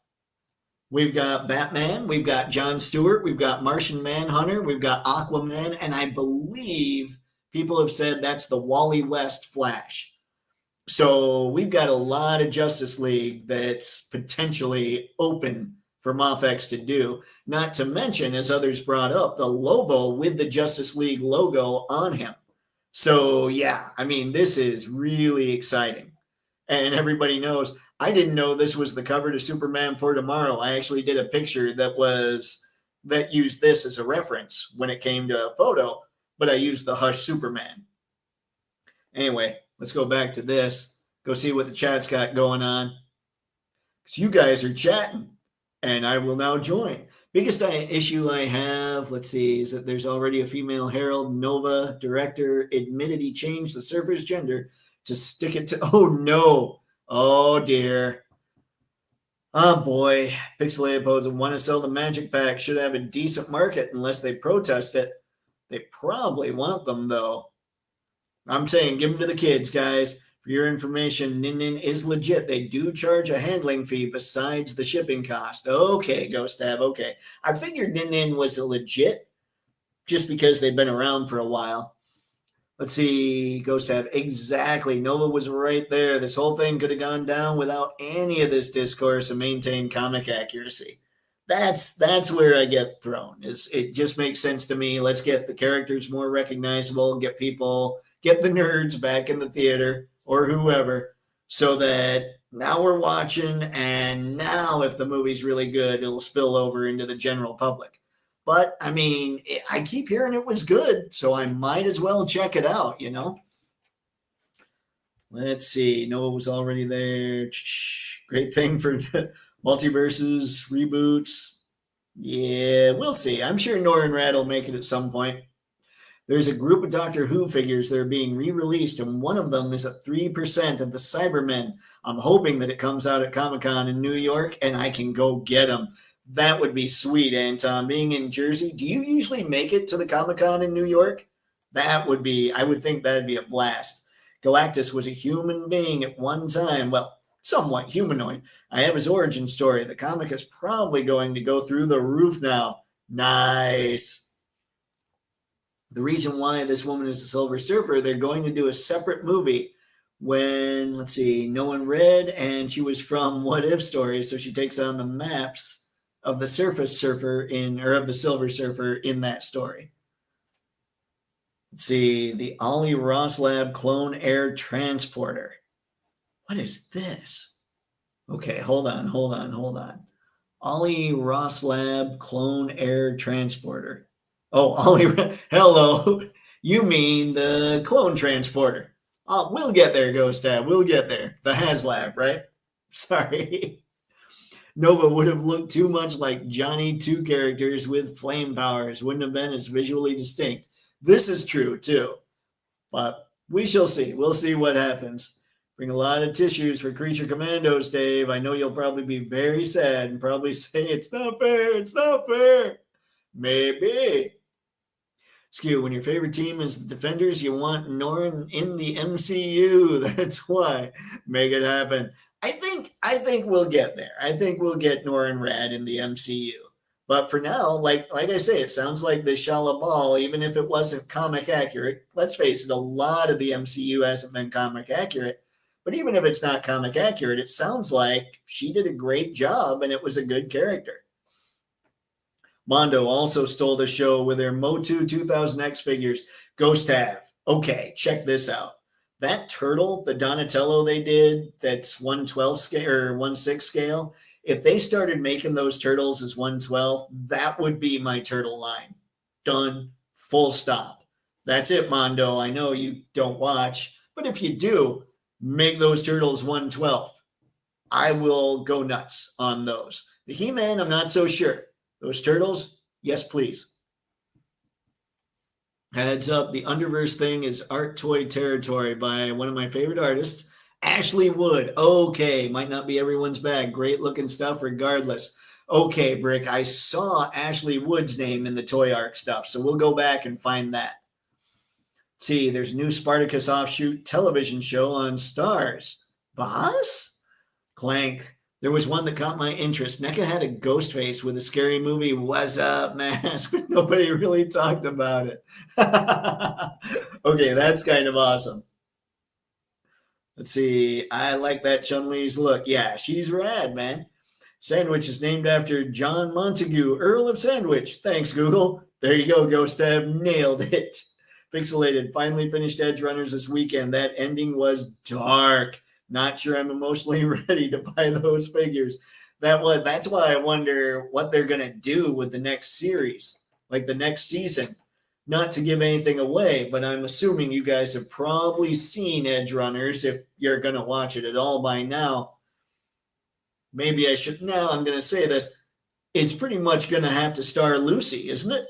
We've got Batman, we've got Jon Stewart, we've got Martian Manhunter, we've got Aquaman, and I believe people have said that's the Wally West Flash. So we've got a lot of Justice League that's potentially open for Moth-X to do. Not to mention, as others brought up, the Lobo with the Justice League logo on him. So yeah, I mean, this is really exciting. And everybody knows, I didn't know this was the cover to Superman for Tomorrow. I actually did a picture that used this as a reference when it came to a photo, but I used the Hush Superman. Anyway, let's go back to this. Go see what the chat's got going on. Because you guys are chatting, and I will now join. Biggest issue I have, let's see, is that there's already a female Herald Nova director admitted he changed the surfer's gender to stick it to, oh no, oh dear. Oh boy, Pixelated Pose want to sell the magic pack, should have a decent market unless they protest it. They probably want them though. I'm saying give them to the kids, guys. For your information, Nin Nin is legit. They do charge a handling fee besides the shipping cost. Okay, Ghost Tab, okay. I figured Nin Nin was legit just because they've been around for a while. Let's see, Ghost Tab, exactly. Nova was right there. This whole thing could have gone down without any of this discourse and maintained comic accuracy. That's where I get thrown. Is it just makes sense to me. Let's get the characters more recognizable, get the nerds back in the theater or whoever, so that now we're watching, and now if the movie's really good, it'll spill over into the general public. But I mean, I keep hearing it was good, so I might as well check it out, you know? Let's see. Noah was already there. Great thing for multiverses, reboots. Yeah, we'll see. I'm sure Nora and Rad will make it at some point. There's a group of Doctor Who figures that are being re-released, and one of them is a 3% of the Cybermen. I'm hoping that it comes out at Comic-Con in New York, and I can go get them. That would be sweet, Anton. Being in Jersey, do you usually make it to the Comic-Con in New York? I would think that'd be a blast. Galactus was a human being at one time. Well, somewhat humanoid. I have his origin story. The comic is probably going to go through the roof now. Nice. The reason why this woman is a Silver Surfer, they're going to do a separate movie when, let's see, no one read, and she was from What If stories, so she takes on the maps of the Surface Surfer of the Silver Surfer in that story. Let's see, the Ollie Roslab Clone Air Transporter. What is this? Okay, hold on. Ollie Roslab Clone Air Transporter. Oh, hello. You mean the clone transporter. We'll get there, Ghost Tab. We'll get there. The HasLab, right? Sorry. Nova would have looked too much like Johnny 2 characters with flame powers. Wouldn't have been as visually distinct. This is true, too. But we shall see. We'll see what happens. Bring a lot of tissues for Creature Commandos, Dave. I know you'll probably be very sad and probably say, it's not fair. It's not fair. Maybe. Skew, when your favorite team is the Defenders, you want Norrin in the MCU. That's why. Make it happen. I think we'll get there. I think we'll get Norrin Rad in the MCU. But for now, like I say, it sounds like the Shala Ball, even if it wasn't comic accurate. Let's face it, a lot of the MCU hasn't been comic accurate. But even if it's not comic accurate, it sounds like she did a great job and it was a good character. Mondo also stole the show with their Motu 2000X figures. Ghost Have. Okay, check this out. That turtle, the Donatello they did, that's 1/12 scale or 1/6 scale. If they started making those turtles as 1/12, that would be my turtle line. Done. Full stop. That's it, Mondo. I know you don't watch, but if you do, make those turtles 1/12. I will go nuts on those. The He-Man, I'm not so sure. Those turtles, yes, please. Heads up, the Underverse thing is art toy territory by one of my favorite artists, Ashley Wood. Okay, might not be everyone's bag. Great looking stuff regardless. Okay, Brick, I saw Ashley Wood's name in the Toy Arc stuff, so we'll go back and find that. See, there's a new Spartacus offshoot television show on Stars. Boss? Clank. There was one that caught my interest. NECA had a ghost face with a scary movie, What's Up mask, but nobody really talked about it. Okay, that's kind of awesome. Let's see. I like that Chun-Li's look. Yeah, she's rad, man. Sandwich is named after John Montague, Earl of Sandwich. Thanks, Google. There you go, Ghost Tab. Nailed it. Pixelated. Finally finished Edge Runners this weekend. That ending was dark. Not sure I'm emotionally ready to buy those figures. That's why I wonder what they're going to do with the next series, like the next season. Not to give anything away, but I'm assuming you guys have probably seen Edge Runners if you're going to watch it at all by now. Maybe I should. Now I'm going to say this. It's pretty much going to have to star Lucy, isn't it?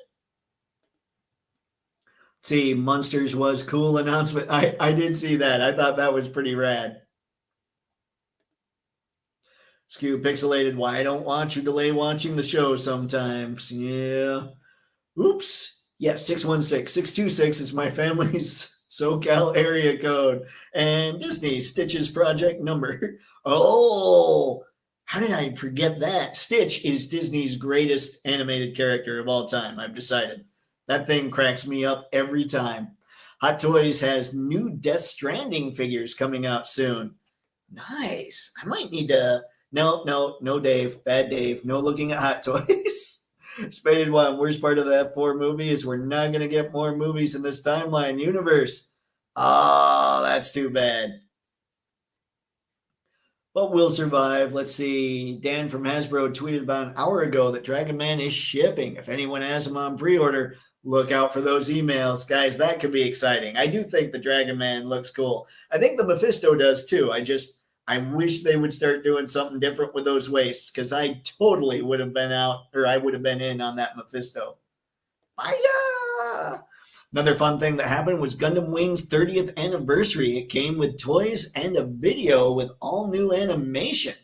See, Munsters was cool announcement. I did see that. I thought that was pretty rad. Skew Pixelated, why I don't watch or delay watching the show sometimes. Yeah. Oops. Yeah, 616-626 is my family's SoCal area code. And Disney, Stitch's project number. Oh, how did I forget that? Stitch is Disney's greatest animated character of all time, I've decided. That thing cracks me up every time. Hot Toys has new Death Stranding figures coming out soon. Nice. I might need to No, Dave. Bad Dave. No looking at Hot Toys. Spaded one. Worst part of that 4 movie is we're not going to get more movies in this timeline universe. Oh, that's too bad. But we'll survive. Let's see. Dan from Hasbro tweeted about an hour ago that Dragon Man is shipping. If anyone has them on pre-order, look out for those emails. Guys, that could be exciting. I do think the Dragon Man looks cool. I think the Mephisto does too. I wish they would start doing something different with those waists, because I totally would have been out, or I would have been in on that Mephisto. Fire! Another fun thing that happened was Gundam Wing's 30th anniversary. It came with toys and a video with all new animation.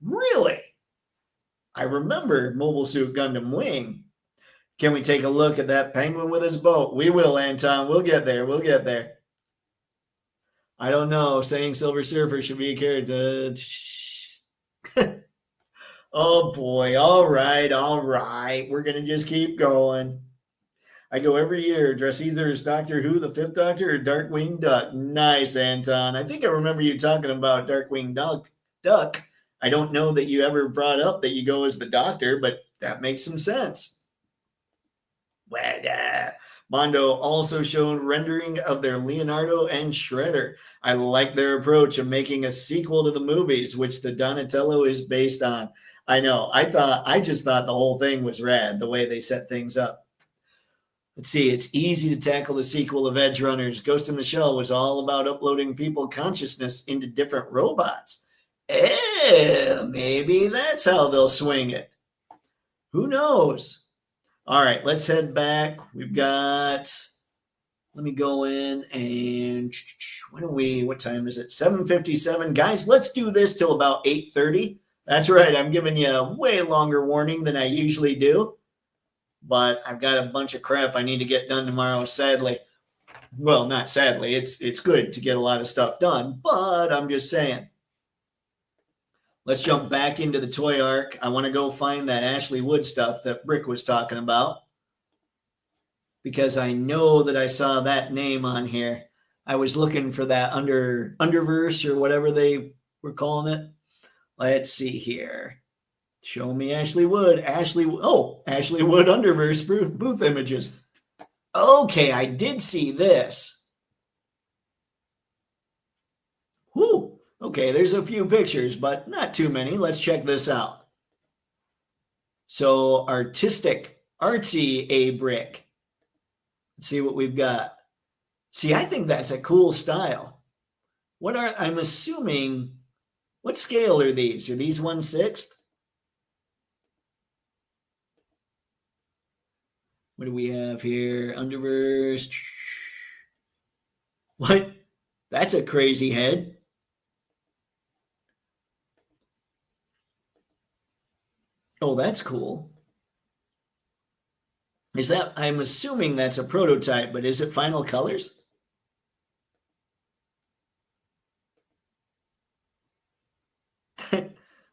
Really? I remember Mobile Suit Gundam Wing. Can we take a look at that penguin with his boat? We will, Anton. We'll get there. We'll get there. I don't know. Saying Silver Surfer should be a character. Oh boy. All right. We're going to just keep going. I go every year, dress either as Doctor Who, the Fifth Doctor, or Darkwing Duck. Nice, Anton. I think I remember you talking about Darkwing Duck. I don't know that you ever brought up that you go as the Doctor, but that makes some sense. Mondo also showed rendering of their Leonardo and Shredder. I like their approach of making a sequel to the movies, which the Donatello is based on. I know. I just thought the whole thing was rad, the way they set things up. Let's see, it's easy to tackle the sequel of Edge Runners. Ghost in the Shell was all about uploading people consciousness into different robots. Maybe that's how they'll swing it. Who knows? All right, let's head back. Let me go in and what time is it? 7:57. Guys, let's do this till about 8:30. That's right, I'm giving you a way longer warning than I usually do. But I've got a bunch of crap I need to get done tomorrow, sadly. Well, not sadly. It's good to get a lot of stuff done, but I'm just saying. Let's jump back into the toy arc. I want to go find that Ashley Wood stuff that Brick was talking about, because I know that I saw that name on here. I was looking for that Underverse or whatever they were calling it. Let's see here. Show me Ashley Wood. Ashley Wood Underverse booth images. Okay, I did see this. Whew. Okay, there's a few pictures, but not too many. Let's check this out. So, artistic, artsy A Brick. Let's see what we've got. See, I think that's a cool style. I'm assuming, what scale are these? Are these 1/6? What do we have here? Underverse. What? That's a crazy head. Oh, that's cool. I'm assuming that's a prototype, but is it final colors?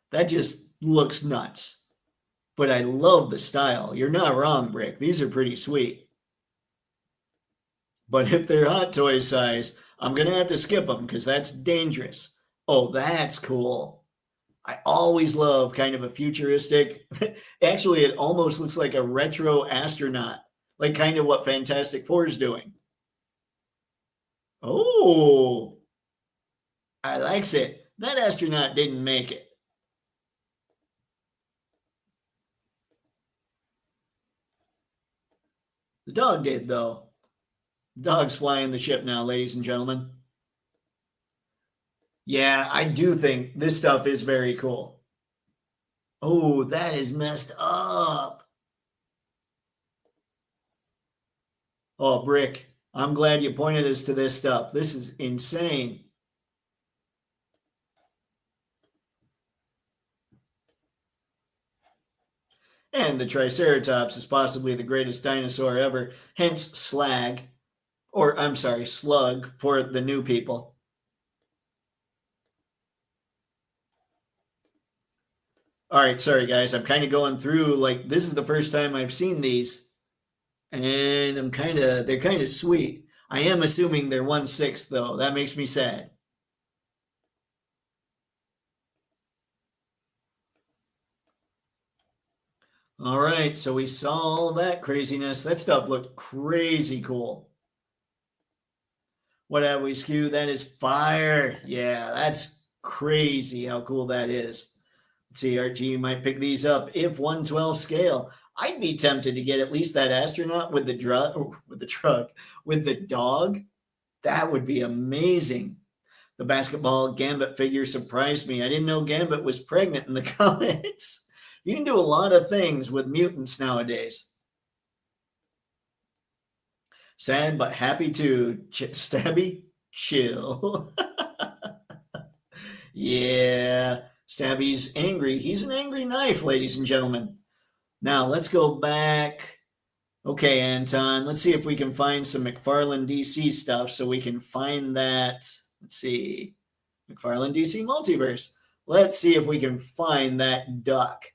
That just looks nuts. But I love the style. You're not wrong, Brick. These are pretty sweet. But if they're Hot Toy size, I'm going to have to skip them because that's dangerous. Oh, that's cool. I always love kind of a futuristic. Actually, it almost looks like a retro astronaut, like kind of what Fantastic Four is doing. Oh, I likes it. That astronaut didn't make it. The dog did, though. The dog's flying the ship now, ladies and gentlemen. Yeah, I do think this stuff is very cool. Oh, that is messed up. Oh, Brick, I'm glad you pointed us to this stuff. This is insane. And the Triceratops is possibly the greatest dinosaur ever, hence slug for the new people. All right, sorry guys, I'm kind of going through, like, this is the first time I've seen these, and they're kind of sweet. I am assuming they're 1/6 though. That makes me sad. All right, so we saw all that craziness. That stuff looked crazy cool. What have we, Skew? That is fire. Yeah, that's crazy how cool that is. Let's see, RG might pick these up if 112 scale. I'd be tempted to get at least that astronaut with the truck, with the dog. That would be amazing. The basketball Gambit figure surprised me. I didn't know Gambit was pregnant in the comics. You can do a lot of things with mutants nowadays. Sad but happy too. Stabby, chill. Yeah, Stabby's angry. He's an angry knife, ladies and gentlemen. Now let's go back. Okay, Anton, let's see if we can find some McFarlane DC stuff so we can find that. Let's see. McFarlane DC Multiverse. Let's see if we can find that duck.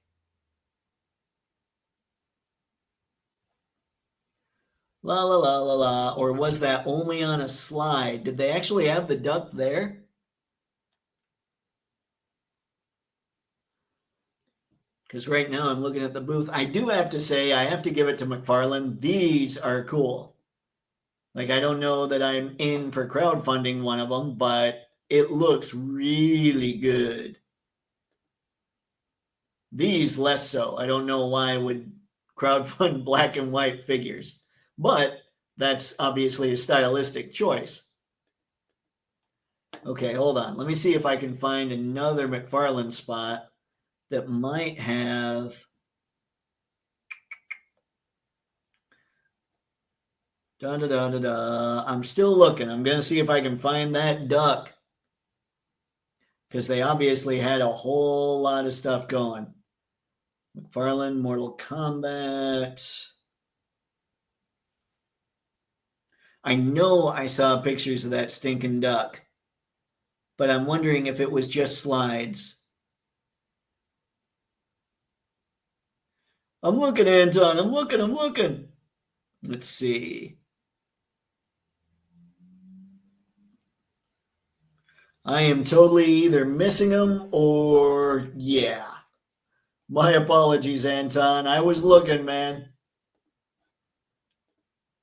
La la la la la. Or was that only on a slide? Did they actually have the duck there? Because right now I'm looking at the booth. I do have to say, I have to give it to McFarlane. These are cool. Like, I don't know that I'm in for crowdfunding one of them, but it looks really good. These less so. I don't know why I would crowdfund black and white figures, but that's obviously a stylistic choice. Okay, hold on. Let me see if I can find another McFarlane spot that might have. Da da da da da. I'm still looking. I'm going to see if I can find that duck. Because they obviously had a whole lot of stuff going. McFarlane, Mortal Kombat. I know I saw pictures of that stinking duck. But I'm wondering if it was just slides. I'm looking, Anton. I'm looking. Let's see. I am totally either missing them or, yeah. My apologies, Anton. I was looking, man.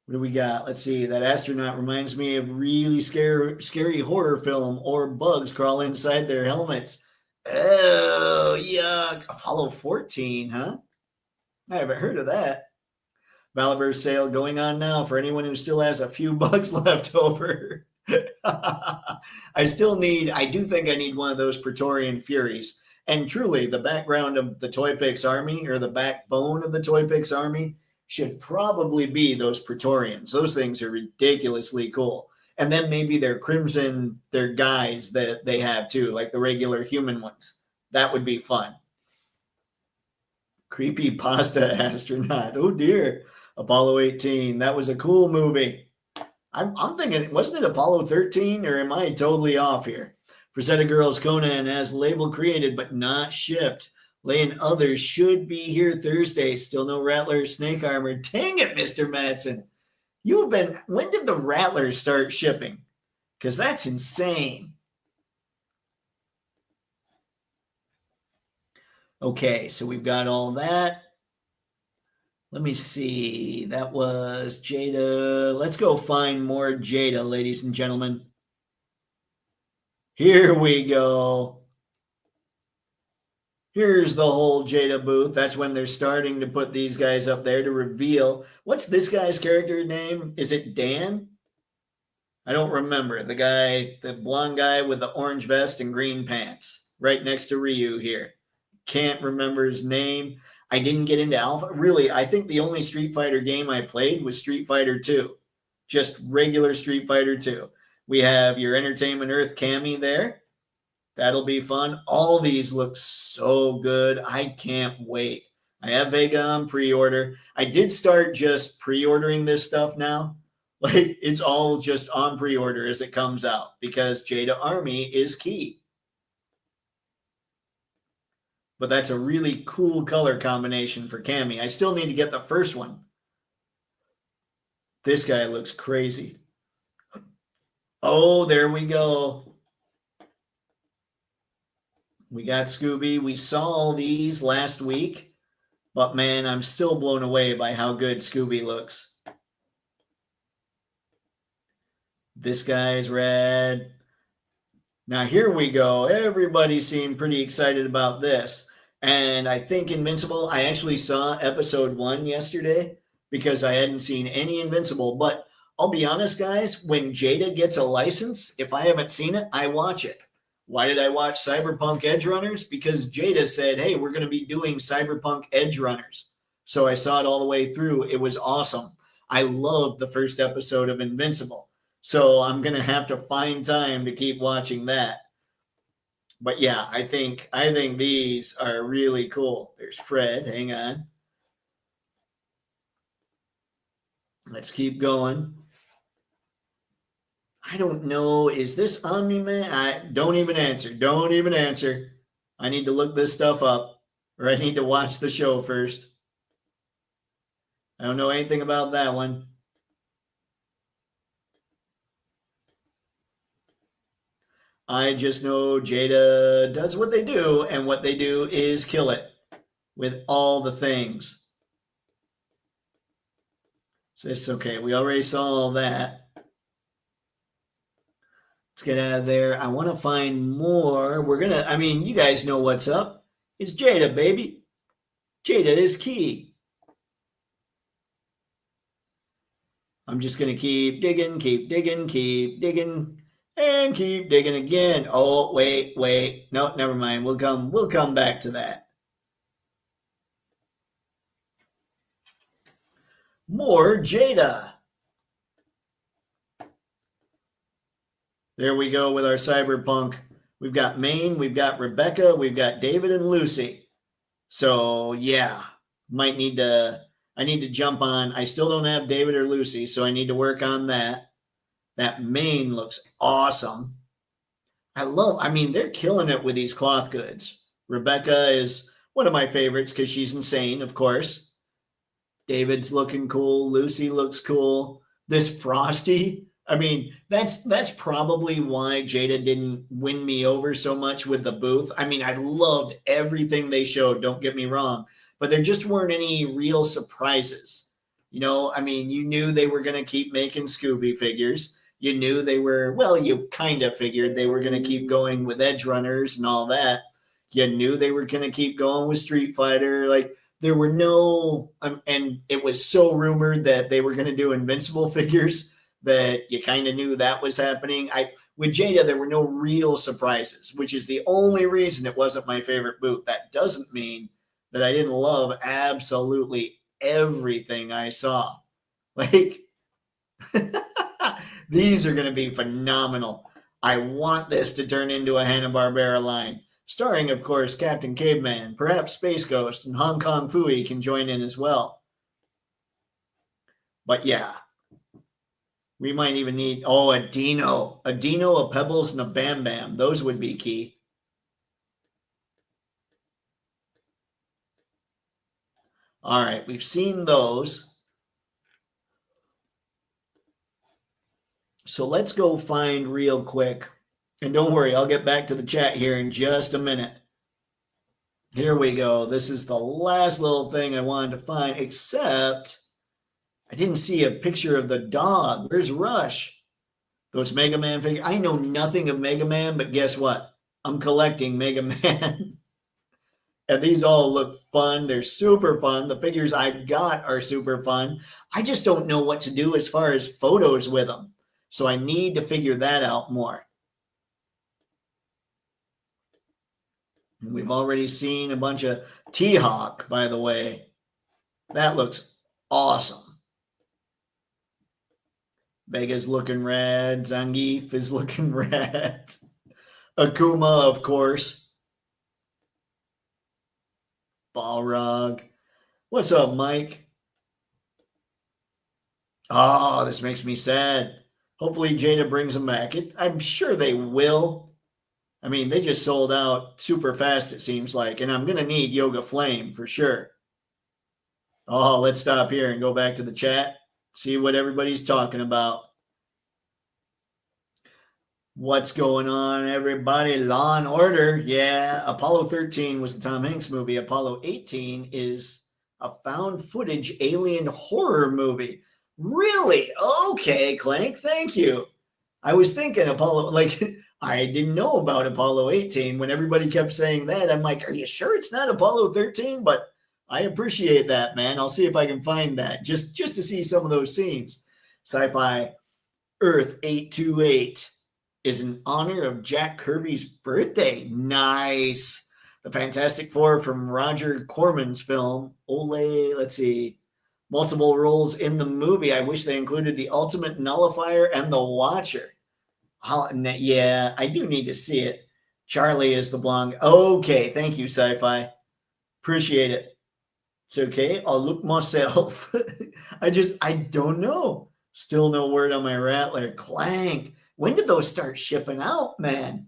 What do we got? Let's see. That astronaut reminds me of really scary horror film or bugs crawl inside their helmets. Oh, yuck. Apollo 14, huh? I haven't heard of that. Malibu sale going on now for anyone who still has a few bucks left over. I do think I need one of those Praetorian Furies. And truly, the background of the Toypixx army, or the backbone of the Toypixx army, should probably be those Praetorians. Those things are ridiculously cool. And then maybe their crimson, their guys that they have too, like the regular human ones. That would be fun. Creepy pasta astronaut. Oh dear. Apollo 18. That was a cool movie. I'm thinking, wasn't it Apollo 13, or am I totally off here? Frazetta Girls Conan has label created but not shipped. Laying others should be here Thursday. Still no Rattler Snake Armor. Dang it, Mr. Madsen. When did the Rattlers start shipping? Because that's insane. Okay, so we've got all that. Let me see. That was Jada. Let's go find more Jada, ladies and gentlemen. Here we go. Here's the whole Jada booth. That's when they're starting to put these guys up there to reveal. What's this guy's character name? Is it Dan? I don't remember. The blonde guy with the orange vest and green pants, right next to Ryu here. Can't remember his name. I didn't get into Alpha. Really, I think the only Street Fighter game I played was Street Fighter 2. Just regular Street Fighter 2. We have your Entertainment Earth Cammy there. That'll be fun. All these look so good. I can't wait. I have Vega on pre-order. I did start just pre-ordering this stuff now. Like, it's all just on pre-order as it comes out because Jada Army is key. But that's a really cool color combination for Cammy. I still need to get the first one. This guy looks crazy. Oh, there we go. We got Scooby. We saw all these last week, But man, I'm still blown away by how good Scooby looks. This guy's rad. Now here we go. Everybody seemed pretty excited about this. And I think Invincible, I actually saw episode 1 yesterday because I hadn't seen any Invincible. But I'll be honest, guys, when Jada gets a license, if I haven't seen it, I watch it. Why did I watch Cyberpunk Edge Runners? Because Jada said, hey, we're going to be doing Cyberpunk Edge Runners. So I saw it all the way through. It was awesome. I loved the first episode of Invincible. So I'm going to have to find time to keep watching that. But yeah, I think these are really cool. There's Fred. Hang on. Let's keep going. I don't know. Is this Omni-Man? Don't even answer. Don't even answer. I need to look this stuff up, or I need to watch the show first. I don't know anything about that one. I just know Jada does what they do, and what they do is kill it with all the things. So it's okay. We already saw all that. Let's get out of there. I want to find more. You guys know what's up. It's Jada, baby. Jada is key. I'm just going to keep digging, and keep digging again. Oh, wait. No, never mind. We'll come back to that. More Jada. There we go with our Cyberpunk. We've got Maine, we've got Rebecca, we've got David and Lucy. So yeah, I need to jump on. I still don't have David or Lucy, so I need to work on that. That Maine looks awesome. They're killing it with these cloth goods. Rebecca is one of my favorites because she's insane, of course. David's looking cool. Lucy looks cool. This Frosty, that's probably why Jada didn't win me over so much with the booth. I loved everything they showed, don't get me wrong, but there just weren't any real surprises. You knew they were going to keep making Scooby figures. You knew you kind of figured they were going to keep going with Edge Runners and all that. You knew they were going to keep going with Street Fighter. There were no, and it was so rumored that they were going to do Invincible figures that you kind of knew that was happening. With Jada, there were no real surprises, which is the only reason it wasn't my favorite booth. That doesn't mean that I didn't love absolutely everything I saw. These are going to be phenomenal. I want this to turn into a Hanna-Barbera line. Starring, of course, Captain Caveman. Perhaps Space Ghost and Hong Kong Phooey can join in as well. But yeah, we might even need, a Dino. A Dino, a Pebbles, and a Bam Bam. Those would be key. All right, we've seen those. So let's go find real quick. And don't worry, I'll get back to the chat here in just a minute. Here we go. This is the last little thing I wanted to find, except I didn't see a picture of the dog. Where's Rush? Those Mega Man figures. I know nothing of Mega Man, but guess what? I'm collecting Mega Man. And these all look fun. They're super fun. The figures I've got are super fun. I just don't know what to do as far as photos with them. So I need to figure that out more. We've already seen a bunch of T-Hawk, by the way. That looks awesome. Vega's looking rad. Zangief is looking rad. Akuma, of course. Balrog. What's up, Mike? Oh, this makes me sad. Hopefully Jada brings them back. I'm sure they will. They just sold out super fast, it seems like. And I'm going to need Yoga Flame for sure. Oh, let's stop here and go back to the chat. See what everybody's talking about. What's going on, everybody? Law and Order. Yeah, Apollo 13 was the Tom Hanks movie. Apollo 18 is a found footage alien horror movie. Really? Okay, Clank, thank you. I was thinking Apollo, like, I didn't know about Apollo 18. When everybody kept saying that, I'm like, are you sure it's not Apollo 13? But I appreciate that, man. I'll see if I can find that just to see some of those scenes. Sci-Fi Earth 828 is in honor of Jack Kirby's birthday. Nice. The Fantastic Four from Roger Corman's film. Ole, let's see. Multiple roles in the movie. I wish they included the Ultimate Nullifier and the Watcher. Yeah, I do need to see it. Charlie is the blonde. Okay, thank you, Sci-Fi. Appreciate it. It's okay. I'll look myself. I don't know. Still no word on my Rattler. Clank. When did those start shipping out, man?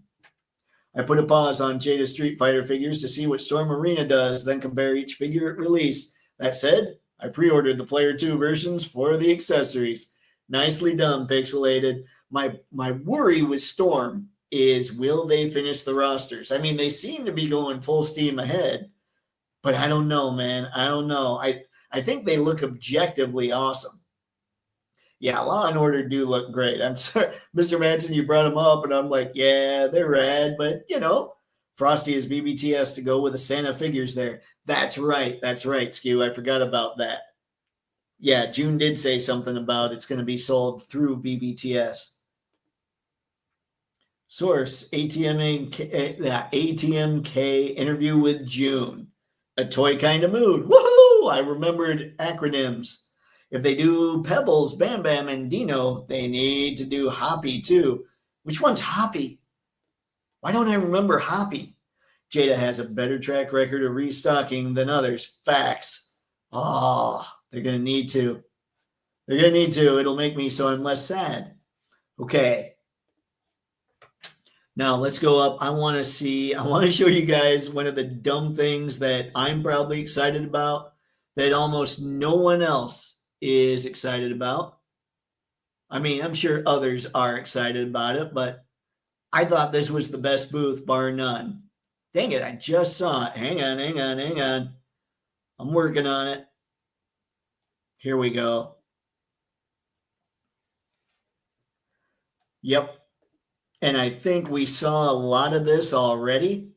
I put a pause on Jada Street Fighter figures to see what Storm Arena does, then compare each figure at release. That said, I pre-ordered the Player 2 versions for the accessories. Nicely done, Pixelated. My worry with Storm is, will they finish the rosters? I mean, they seem to be going full steam ahead, but I don't know, man. I don't know. I think they look objectively awesome. Yeah, Law and Order do look great. I'm sorry, Mr. Manson, you brought them up, and I'm like, yeah, they're rad, but Frosty is BBTS to go with the Santa figures there. That's right, Skew. I forgot about that. Yeah, June did say something about it's going to be sold through BBTS. Source, ATMK interview with June. A toy kind of mood. Woohoo! I remembered acronyms. If they do Pebbles, Bam Bam, and Dino, they need to do Hoppy too. Which one's Hoppy? Why don't I remember Hoppy? Jada has a better track record of restocking than others. Facts. Oh, they're going to need to. They're going to need to. It'll make me so I'm less sad. Okay. Now let's go up. I want to show you guys one of the dumb things that I'm probably excited about that almost no one else is excited about. I mean, I'm sure others are excited about it, but I thought this was the best booth, bar none. Dang it, I just saw it. Hang on. I'm working on it. Here we go. Yep. And I think we saw a lot of this already.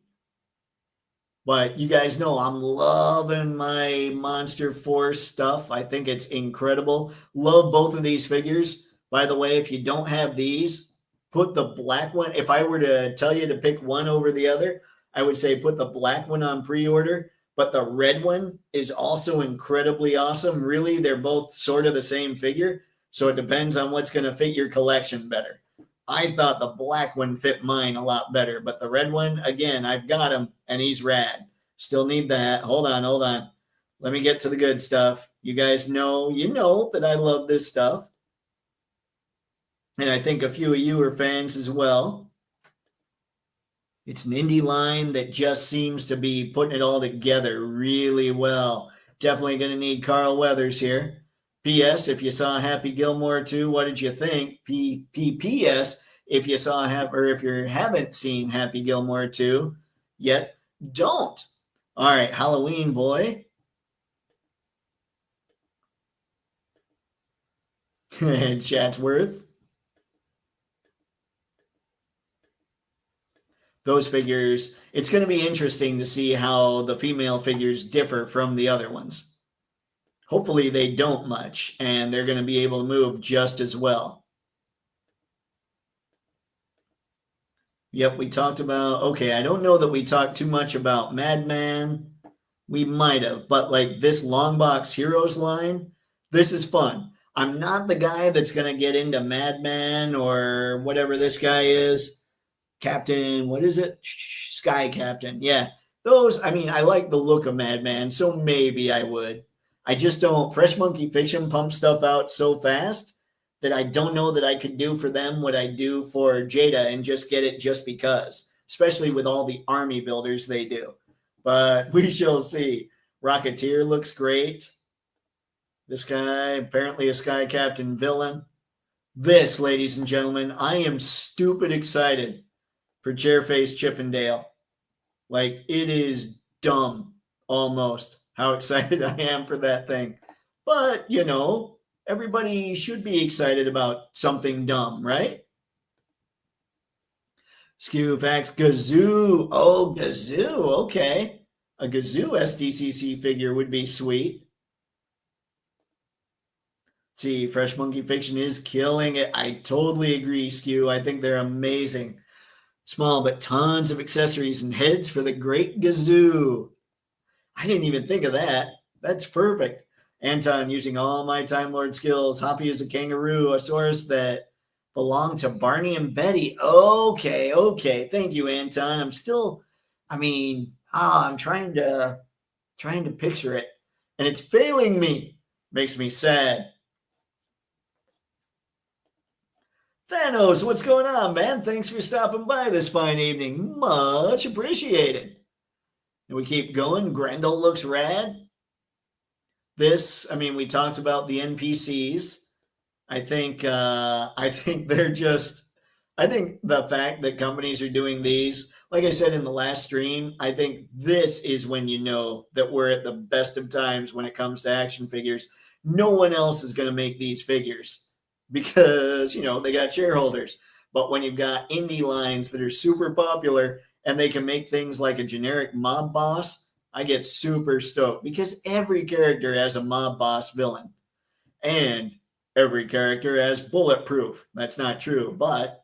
But you guys know I'm loving my Monster Force stuff. I think it's incredible. Love both of these figures. By the way, if you don't have these, put the black one. If I were to tell you to pick one over the other, I would say put the black one on pre-order. But the red one is also incredibly awesome. Really, they're both sort of the same figure. So it depends on what's going to fit your collection better. I thought the black one fit mine a lot better, but the red one, again, I've got him, and he's rad. Still need that. Hold on. Let me get to the good stuff. You guys know, that I love this stuff. And I think a few of you are fans as well. It's an indie line that just seems to be putting it all together really well. Definitely going to need Carl Weathers here. P.S. If you saw Happy Gilmore 2, what did you think? P.P.S. If you if you haven't seen Happy Gilmore 2 yet, don't. All right, Halloween boy. Chatsworth. Those figures, it's going to be interesting to see how the female figures differ from the other ones. Hopefully they don't much, and they're going to be able to move just as well. Yep, we talked about, okay, I don't know that we talked too much about Madman. We might have, but like this Long Box Heroes line, this is fun. I'm not the guy that's going to get into Madman or whatever this guy is. Captain, what is it? Sky Captain. Yeah, those, I mean, I like the look of Madman, so maybe I would. I just don't. Fresh Monkey Fiction pumps stuff out so fast that I don't know that I could do for them what I do for Jada and just get it just because, especially with all the army builders they do. But we shall see. Rocketeer looks great. This guy, apparently a Sky Captain villain. This, ladies and gentlemen, I am stupid excited for Chairface Chippendale. Like, it is dumb, almost. how excited I am for that thing. But, you know, everybody should be excited about something dumb, right? Skew facts, Gazoo. Oh, Gazoo. Okay. A Gazoo SDCC figure would be sweet. See, Fresh Monkey Fiction is killing it. I totally agree, Skew. I think they're amazing. Small, but tons of accessories and heads for the great Gazoo. I didn't even think of that. That's perfect. Anton using all my Time Lord skills. Hoppy is a kangaroo, a source that belonged to Barney and Betty. Okay, okay. Thank you, Anton. I'm trying to picture it, and it's failing me. Makes me sad. Thanos, what's going on, man? Thanks for stopping by this fine evening. Much appreciated. And we keep going. Grendel looks rad. We talked about the NPCs. I think the fact that companies are doing these, like I said in the last stream, I think this is when you know that we're at the best of times when it comes to action figures. No one else is going to make these figures because, they got shareholders. But when you've got indie lines that are super popular and they can make things like a generic mob boss, I get super stoked because every character has a mob boss villain. And every character has bulletproof. That's not true, but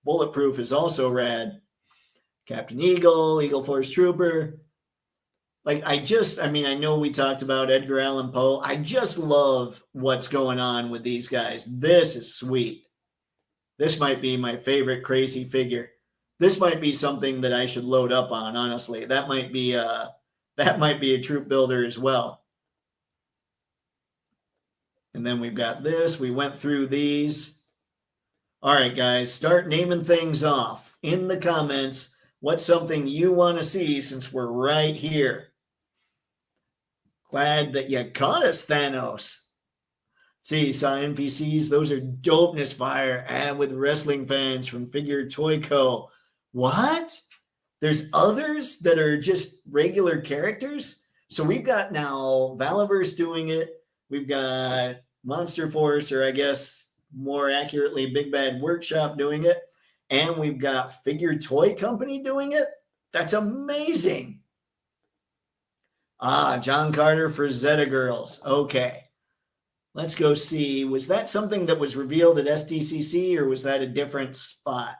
bulletproof is also rad. Captain Eagle, Eagle Force Trooper. I know we talked about Edgar Allan Poe. I just love what's going on with these guys. This is sweet. This might be my favorite crazy figure. This might be something that I should load up on, honestly. That might be a troop builder as well. And then we've got this. We went through these. All right, guys, start naming things off in the comments. What's something you want to see since we're right here? Glad that you caught us, Thanos. See, saw NPCs. Those are dopeness fire. And with wrestling fans from Figure Toy Co. What? There's others that are just regular characters? So we've got now Valaverse doing it. We've got Monster Force, or I guess more accurately, Big Bad Workshop doing it. And we've got Figure Toy Company doing it. That's amazing. John Carter for Zeta Girls. Okay. Let's go see. Was that something that was revealed at SDCC or was that a different spot?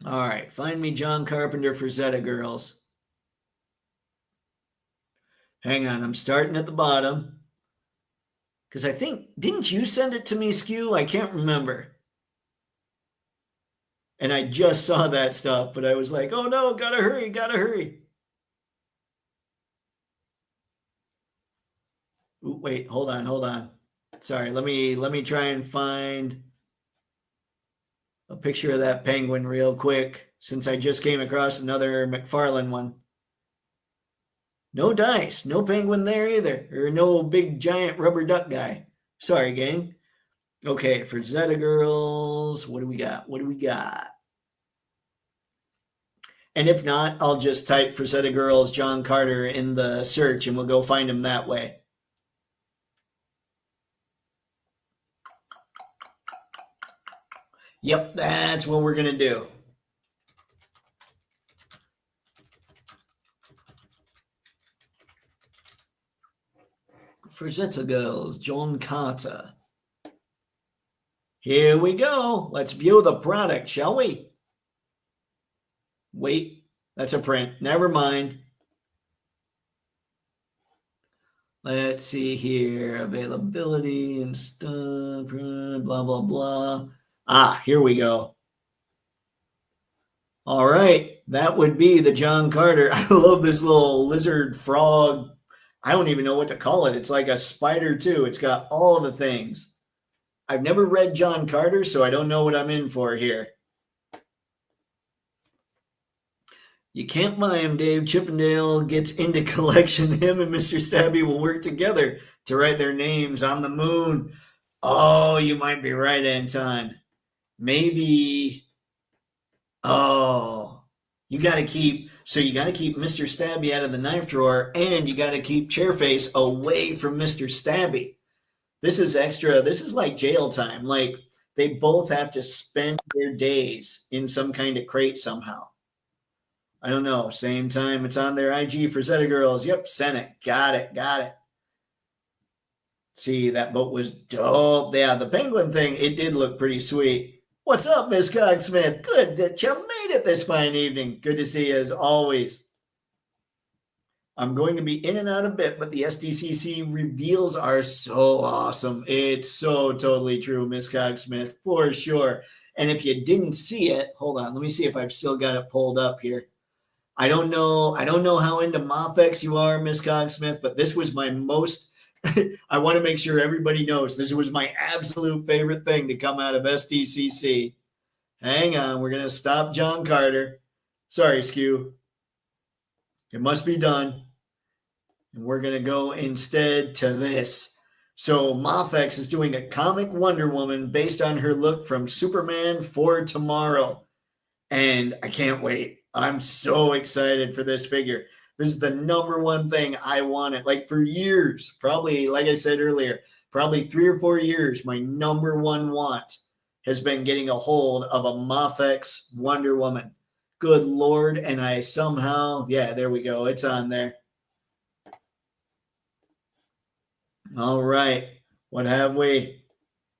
All right. Find me John Carpenter for Zeta Girls. Hang on, I'm starting at the bottom. Because I think, didn't you send it to me, Skew? I can't remember. And I just saw that stuff, but I was like, oh no, gotta hurry. Ooh, wait, hold on. Sorry, let me try and find a picture of that penguin real quick, since I just came across another McFarlane one. No dice, no penguin there either, or no big giant rubber duck guy. Sorry, gang. Okay, for Zeta Girls, what do we got? And if not, I'll just type for Zeta Girls John Carter in the search and we'll go find him that way. Yep, that's what we're going to do. For Zeta Girls, John Carter. Here we go. Let's view the product, shall we? Wait, that's a print. Never mind. Let's see here. Availability and stuff. Blah, blah, blah. Here we go. All right. That would be the John Carter. I love this little lizard frog. I don't even know what to call it. It's like a spider too. It's got all the things. I've never read John Carter, so I don't know what I'm in for here. You can't buy him, Dave. Chippendale gets into collection. Him and Mr. Stabby will work together to write their names on the moon. Oh, you might be right, Anton. Maybe. Oh, You got to keep Mr. Stabby out of the knife drawer, and you got to keep Chairface away from Mr. Stabby. This is extra. This is like jail time. Like they both have to spend their days in some kind of crate somehow. I don't know. Same time it's on their IG for Zeta Girls. Yep, sent it. Got it. Got it. See, that boat was dope. Yeah, the penguin thing, it did look pretty sweet. What's up, Miss Cogsmith? Good that you made it this fine evening. Good to see you as always. I'm going to be in and out a bit, but the SDCC reveals are so awesome. It's so totally true, Miss Cogsmith, for sure. And if you didn't see it, hold on. Let me see if I've still got it pulled up here. I don't know how into Mofex you are, Miss Cogsmith, but this was my most I want to make sure everybody knows this was my absolute favorite thing to come out of SDCC. Hang on, we're going to stop John Carter. Sorry, Skew. It must be done. And we're going to go instead to this. So Mofex is doing a comic Wonder Woman based on her look from Superman for Tomorrow. And I can't wait. I'm so excited for this figure. This is the number one thing I wanted, like for years, probably, like I said earlier, probably 3 or 4 years, my number one want has been getting a hold of a Mofex Wonder Woman. Good Lord. And I somehow, yeah, there we go. It's on there. All right. What have we?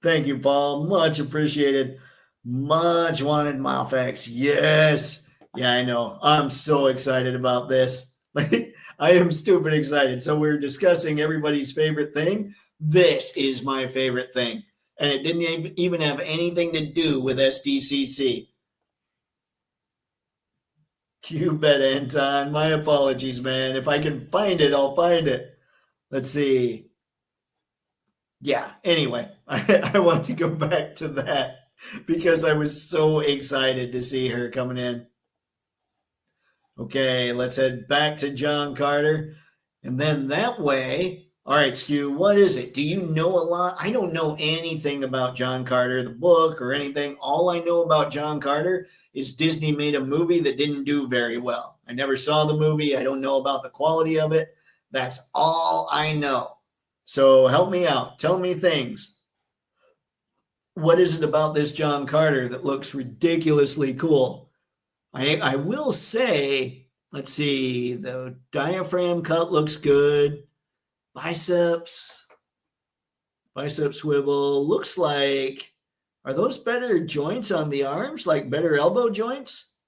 Thank you, Paul. Much appreciated. Much wanted Mofex. Yes. Yeah, I know. I'm so excited about this. Like, I am stupid excited. So we're discussing everybody's favorite thing. This is my favorite thing. And it didn't even have anything to do with SDCC. You bet, Anton. My apologies, man. If I can find it, I'll find it. Let's see. Yeah, anyway, I want to go back to that because I was so excited to see her coming in. Okay, let's head back to John Carter. And then that way, all right, Skew, what is it? Do you know a lot? I don't know anything about John Carter, the book or anything. All I know about John Carter is Disney made a movie that didn't do very well. I never saw the movie. I don't know about the quality of it. That's all I know. So help me out. Tell me things. What is it about this John Carter that looks ridiculously cool? I will say, let's see, the diaphragm cut looks good. Bicep swivel looks like, are those better joints on the arms, like better elbow joints?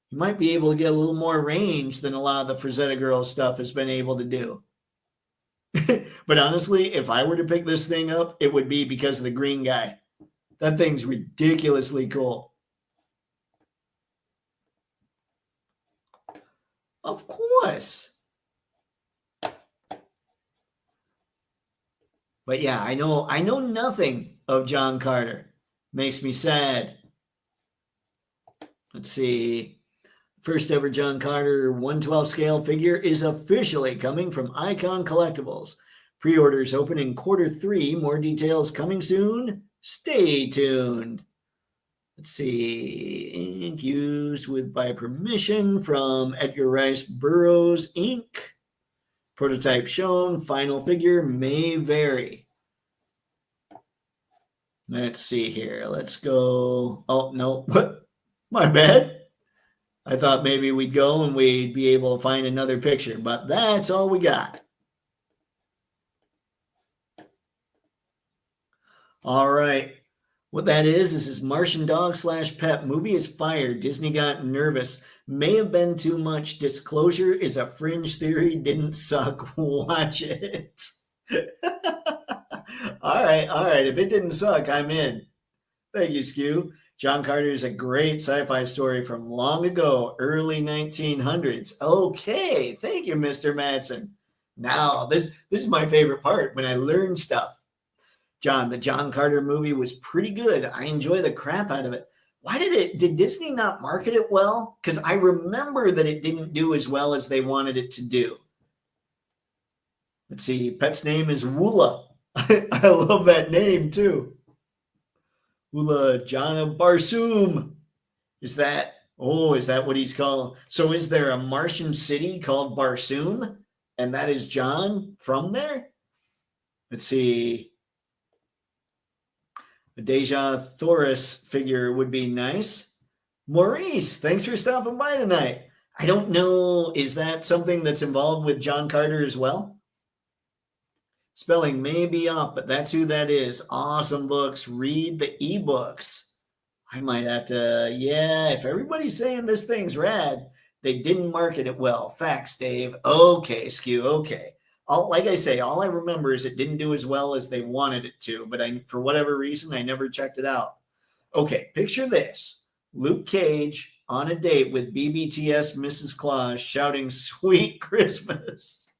You might be able to get a little more range than a lot of the Frazetta Girls stuff has been able to do. But honestly, if I were to pick this thing up, it would be because of the green guy. That thing's ridiculously cool. Of course. But yeah, I know nothing of John Carter. Makes me sad. Let's see. First ever John Carter 1/12 scale figure is officially coming from Icon Collectibles. Pre-orders open in Q3. More details coming soon. Stay tuned. Let's see. Ink used by permission from Edgar Rice Burroughs Inc. Prototype shown. Final figure may vary. Let's see here. Let's go. Oh, no. My bad. I thought maybe we'd go and we'd be able to find another picture, but that's all we got. All right. What that is Martian Dog / Pet. Movie is fired. Disney got nervous. May have been too much. Disclosure is a fringe theory. Didn't suck. Watch it. All right. If it didn't suck, I'm in. Thank you, Skew. John Carter is a great sci-fi story from long ago, early 1900s. Okay, thank you, Mr. Madsen. Now, this is my favorite part, when I learn stuff. John, the John Carter movie was pretty good. I enjoy the crap out of it. Why did Disney not market it well? Because I remember that it didn't do as well as they wanted it to do. Let's see, pet's name is Woola. I love that name too. Woola Jana Barsoom. Is that, Oh, is that what he's called? So is there a Martian city called Barsoom? And that is John from there? Let's see. A Deja Thoris figure would be nice. Maurice, thanks for stopping by tonight. I don't know, is that something that's involved with John Carter as well? Spelling may be off, but that's who that is. Awesome books. Read the ebooks. I might have to, yeah, if everybody's saying this thing's rad, they didn't market it well. Facts, Dave. Okay, Skew, okay. Like I say, all I remember is it didn't do as well as they wanted it to, but for whatever reason, I never checked it out. Okay, picture this. Luke Cage on a date with BBTS Mrs. Claus shouting, "Sweet Christmas."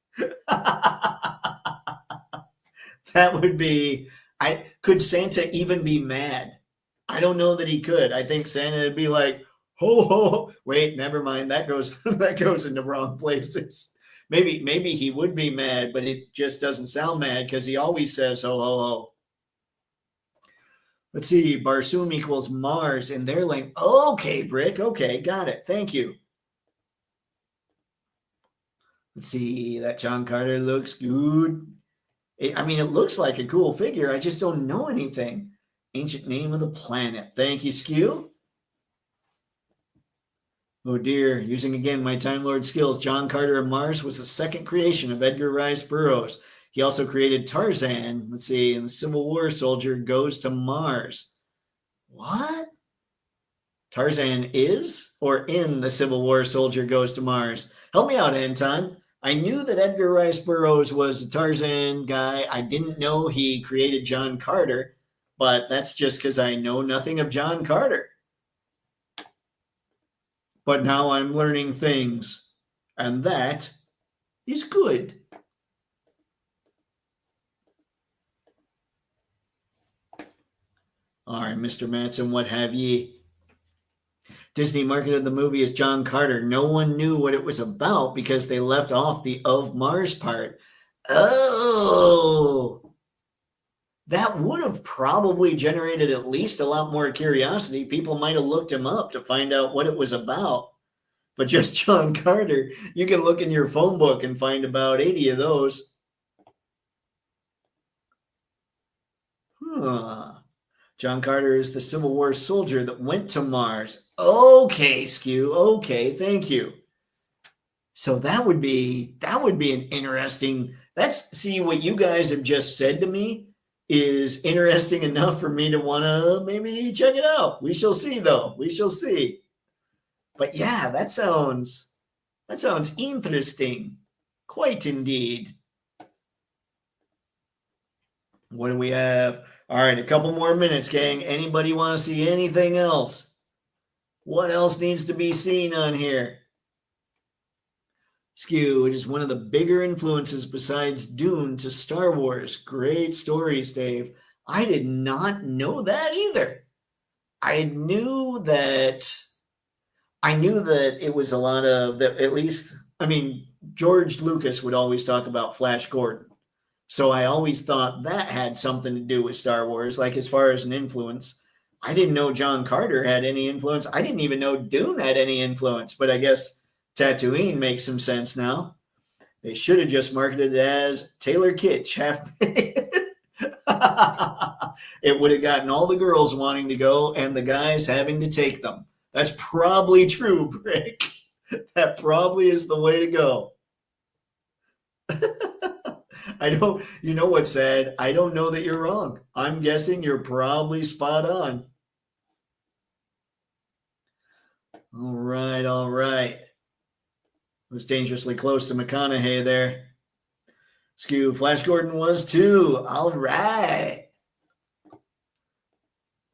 That would be, could Santa even be mad? I don't know that he could. I think Santa would be like, "Ho ho." Wait, never mind. That goes in the wrong places. Maybe he would be mad, but it just doesn't sound mad because he always says ho ho ho. Let's see. Barsoom equals Mars, and they're like, okay, Brick. Okay, got it. Thank you. Let's see. That John Carter looks good. I mean, it looks like a cool figure. I just don't know anything. Ancient name of the planet. Thank you, Skew. Oh dear, using again my Time Lord skills, John Carter of Mars was the second creation of Edgar Rice Burroughs. He also created Tarzan. Let's see, and the Civil War soldier goes to Mars. What? Tarzan is or in the Civil War soldier goes to Mars? Help me out, Anton. I knew that Edgar Rice Burroughs was a Tarzan guy. I didn't know he created John Carter, but that's just because I know nothing of John Carter. But now I'm learning things, and that is good. All right, Mr. Matson, what have ye? Disney marketed the movie as John Carter. No one knew what it was about because they left off the of Mars part. Oh, that would have probably generated at least a lot more curiosity. People might have looked him up to find out what it was about. But just John Carter, you can look in your phone book and find about 80 of those. Huh. John Carter is the Civil War soldier that went to Mars. Okay, Skew. Okay, thank you. So that would be an interesting. See what you guys have just said to me is interesting enough for me to want to maybe check it out. We shall see, though. We shall see. But yeah, that sounds interesting. Quite indeed. What do we have? All right, a couple more minutes, gang. Anybody want to see anything else? What else needs to be seen on here? Skew, it is one of the bigger influences besides Dune to Star Wars. Great stories, Dave. I did not know that either. I knew that it was a lot of that, at least, I mean, George Lucas would always talk about Flash Gordon. So I always thought that had something to do with Star Wars, like as far as an influence. I didn't know John Carter had any influence. I didn't even know Dune had any influence, but I guess Tatooine makes some sense now. They should have just marketed it as Taylor Kitsch half naked. It would have gotten all the girls wanting to go and the guys having to take them. That's probably true, Brick. That probably is the way to go. You know what's sad? I don't know that you're wrong. I'm guessing you're probably spot on. All right. I was dangerously close to McConaughey there. Skew, Flash Gordon was too. All right.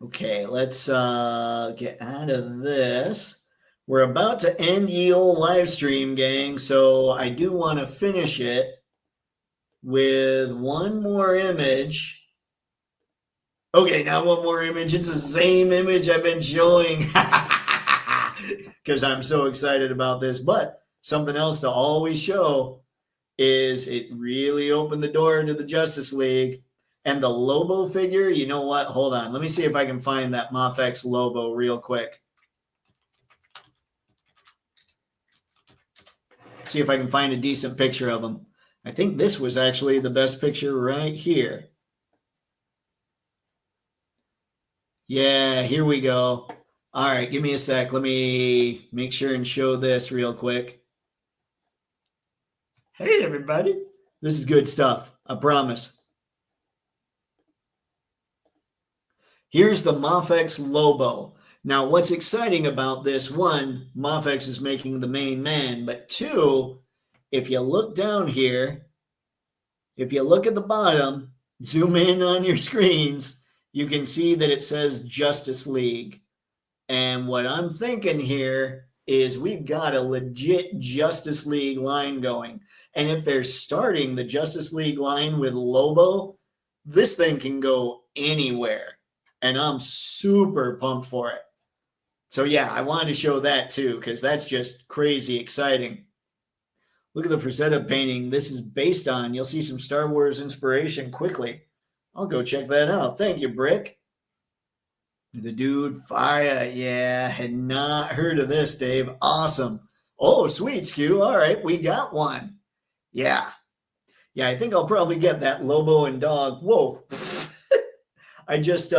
Okay, let's get out of this. We're about to end ye old live stream, gang, so I do want to finish it with one more image. Okay, now one more image. It's the same image I've been showing because I'm so excited about this. But something else to always show is it really opened the door to the Justice League. And the Lobo figure, you know what? Hold on. Let me see if I can find that Mafex Lobo real quick. See if I can find a decent picture of him. I think this was actually the best picture right here. Yeah, here we go. All right, give me a sec. Let me make sure and show this real quick. Hey, everybody. This is good stuff. I promise. Here's the Mafex Lobo. Now, what's exciting about this, one, Mafex is making the main man, but two, if you look down here, if you look at the bottom, zoom in on your screens, you can see that it says Justice League. And what I'm thinking here is we've got a legit Justice League line going. And if they're starting the Justice League line with Lobo, this thing can go anywhere. And I'm super pumped for it. So yeah, I wanted to show that too, because that's just crazy exciting. Look at the Frazetta painting. This is based on, you'll see some Star Wars inspiration quickly. I'll go check that out. Thank you, Brick. The Dude Fire. Yeah, had not heard of this, Dave. Awesome. Oh, sweet, Skew. All right, we got one. Yeah. Yeah, I think I'll probably get that Lobo and Dog. Whoa. I just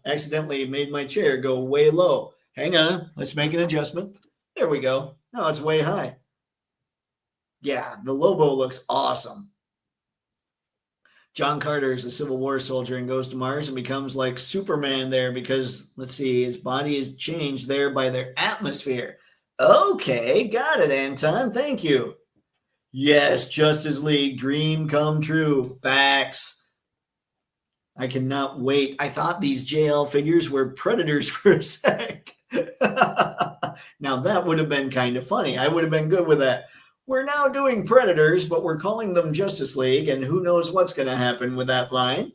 accidentally made my chair go way low. Hang on. Let's make an adjustment. There we go. Now it's way high. Yeah, the Lobo looks awesome. John Carter is a Civil War soldier and goes to Mars and becomes like Superman there because, let's see, his body is changed there by their atmosphere. Okay, got it, Anton. Thank you. Yes, Justice League, dream come true. Facts. I cannot wait. I thought these JL figures were Predators for a sec. Now, that would have been kind of funny. I would have been good with that. We're now doing Predators, but we're calling them Justice League, and who knows what's going to happen with that line.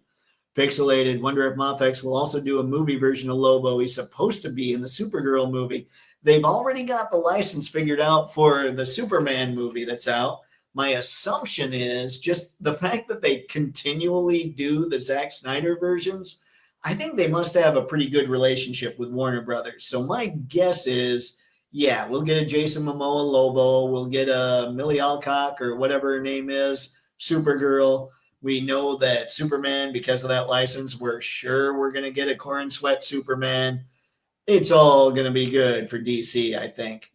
Pixelated, wonder if Mafex will also do a movie version of Lobo. He's supposed to be in the Supergirl movie. They've already got the license figured out for the Superman movie that's out. My assumption is just the fact that they continually do the Zack Snyder versions. I think they must have a pretty good relationship with Warner Brothers. So my guess is, yeah, we'll get a Jason Momoa Lobo. We'll get a Millie Alcock or whatever her name is, Supergirl. We know that Superman, because of that license, we're sure we're going to get a Corn Sweat Superman. It's all going to be good for DC, I think.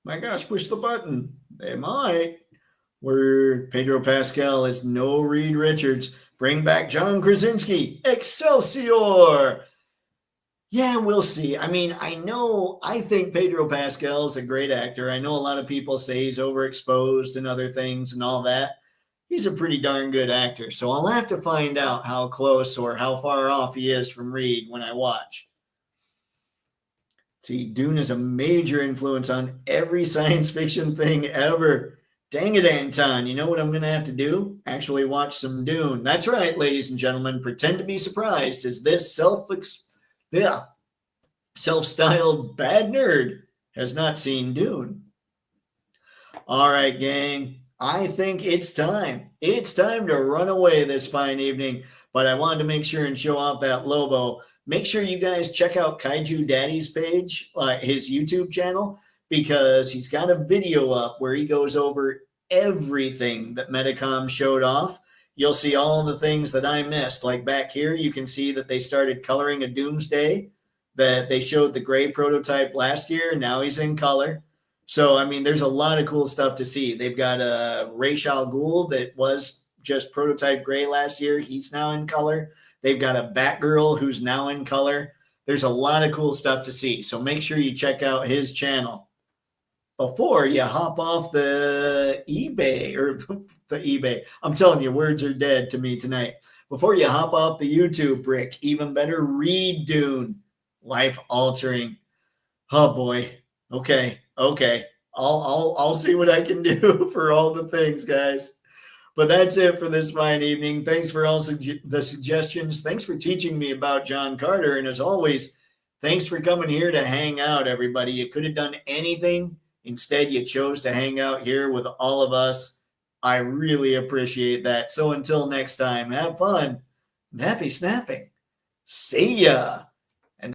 My gosh, push the button. They might. Where Pedro Pascal is no Reed Richards. Bring back John Krasinski. Excelsior! Yeah, we'll see. I mean, I think Pedro Pascal is a great actor. I know a lot of people say he's overexposed and other things and all that. He's a pretty darn good actor. So I'll have to find out how close or how far off he is from Reed when I watch. See, Dune is a major influence on every science fiction thing ever. Dang it, Anton. You know what I'm going to have to do? Actually watch some Dune. That's right, ladies and gentlemen. Pretend to be surprised as this self-styled bad nerd has not seen Dune. All right, gang. I think it's time. It's time to run away this fine evening. But I wanted to make sure and show off that Lobo. Make sure you guys check out Kaiju Daddy's page, his YouTube channel, because he's got a video up where he goes over everything that Medicom showed off. You'll see all the things that I missed. Like back here, you can see that they started coloring a Doomsday, that they showed the gray prototype last year. Now he's in color. So, I mean, there's a lot of cool stuff to see. They've got a Ra's al Ghul that was just prototype gray last year. He's now in color. They've got a Batgirl who's now in color. There's a lot of cool stuff to see. So make sure you check out his channel before you hop off the eBay. I'm telling you, words are dead to me tonight. Before you hop off the YouTube, Brick, even better, read Dune. Life altering. Oh boy. Okay. I'll see what I can do for all the things, guys. But that's it for this fine evening. Thanks for all the suggestions. Thanks for teaching me about John Carter. And as always, thanks for coming here to hang out, everybody. You could have done anything. Instead, you chose to hang out here with all of us. I really appreciate that. So until next time, have fun and happy snapping. See ya.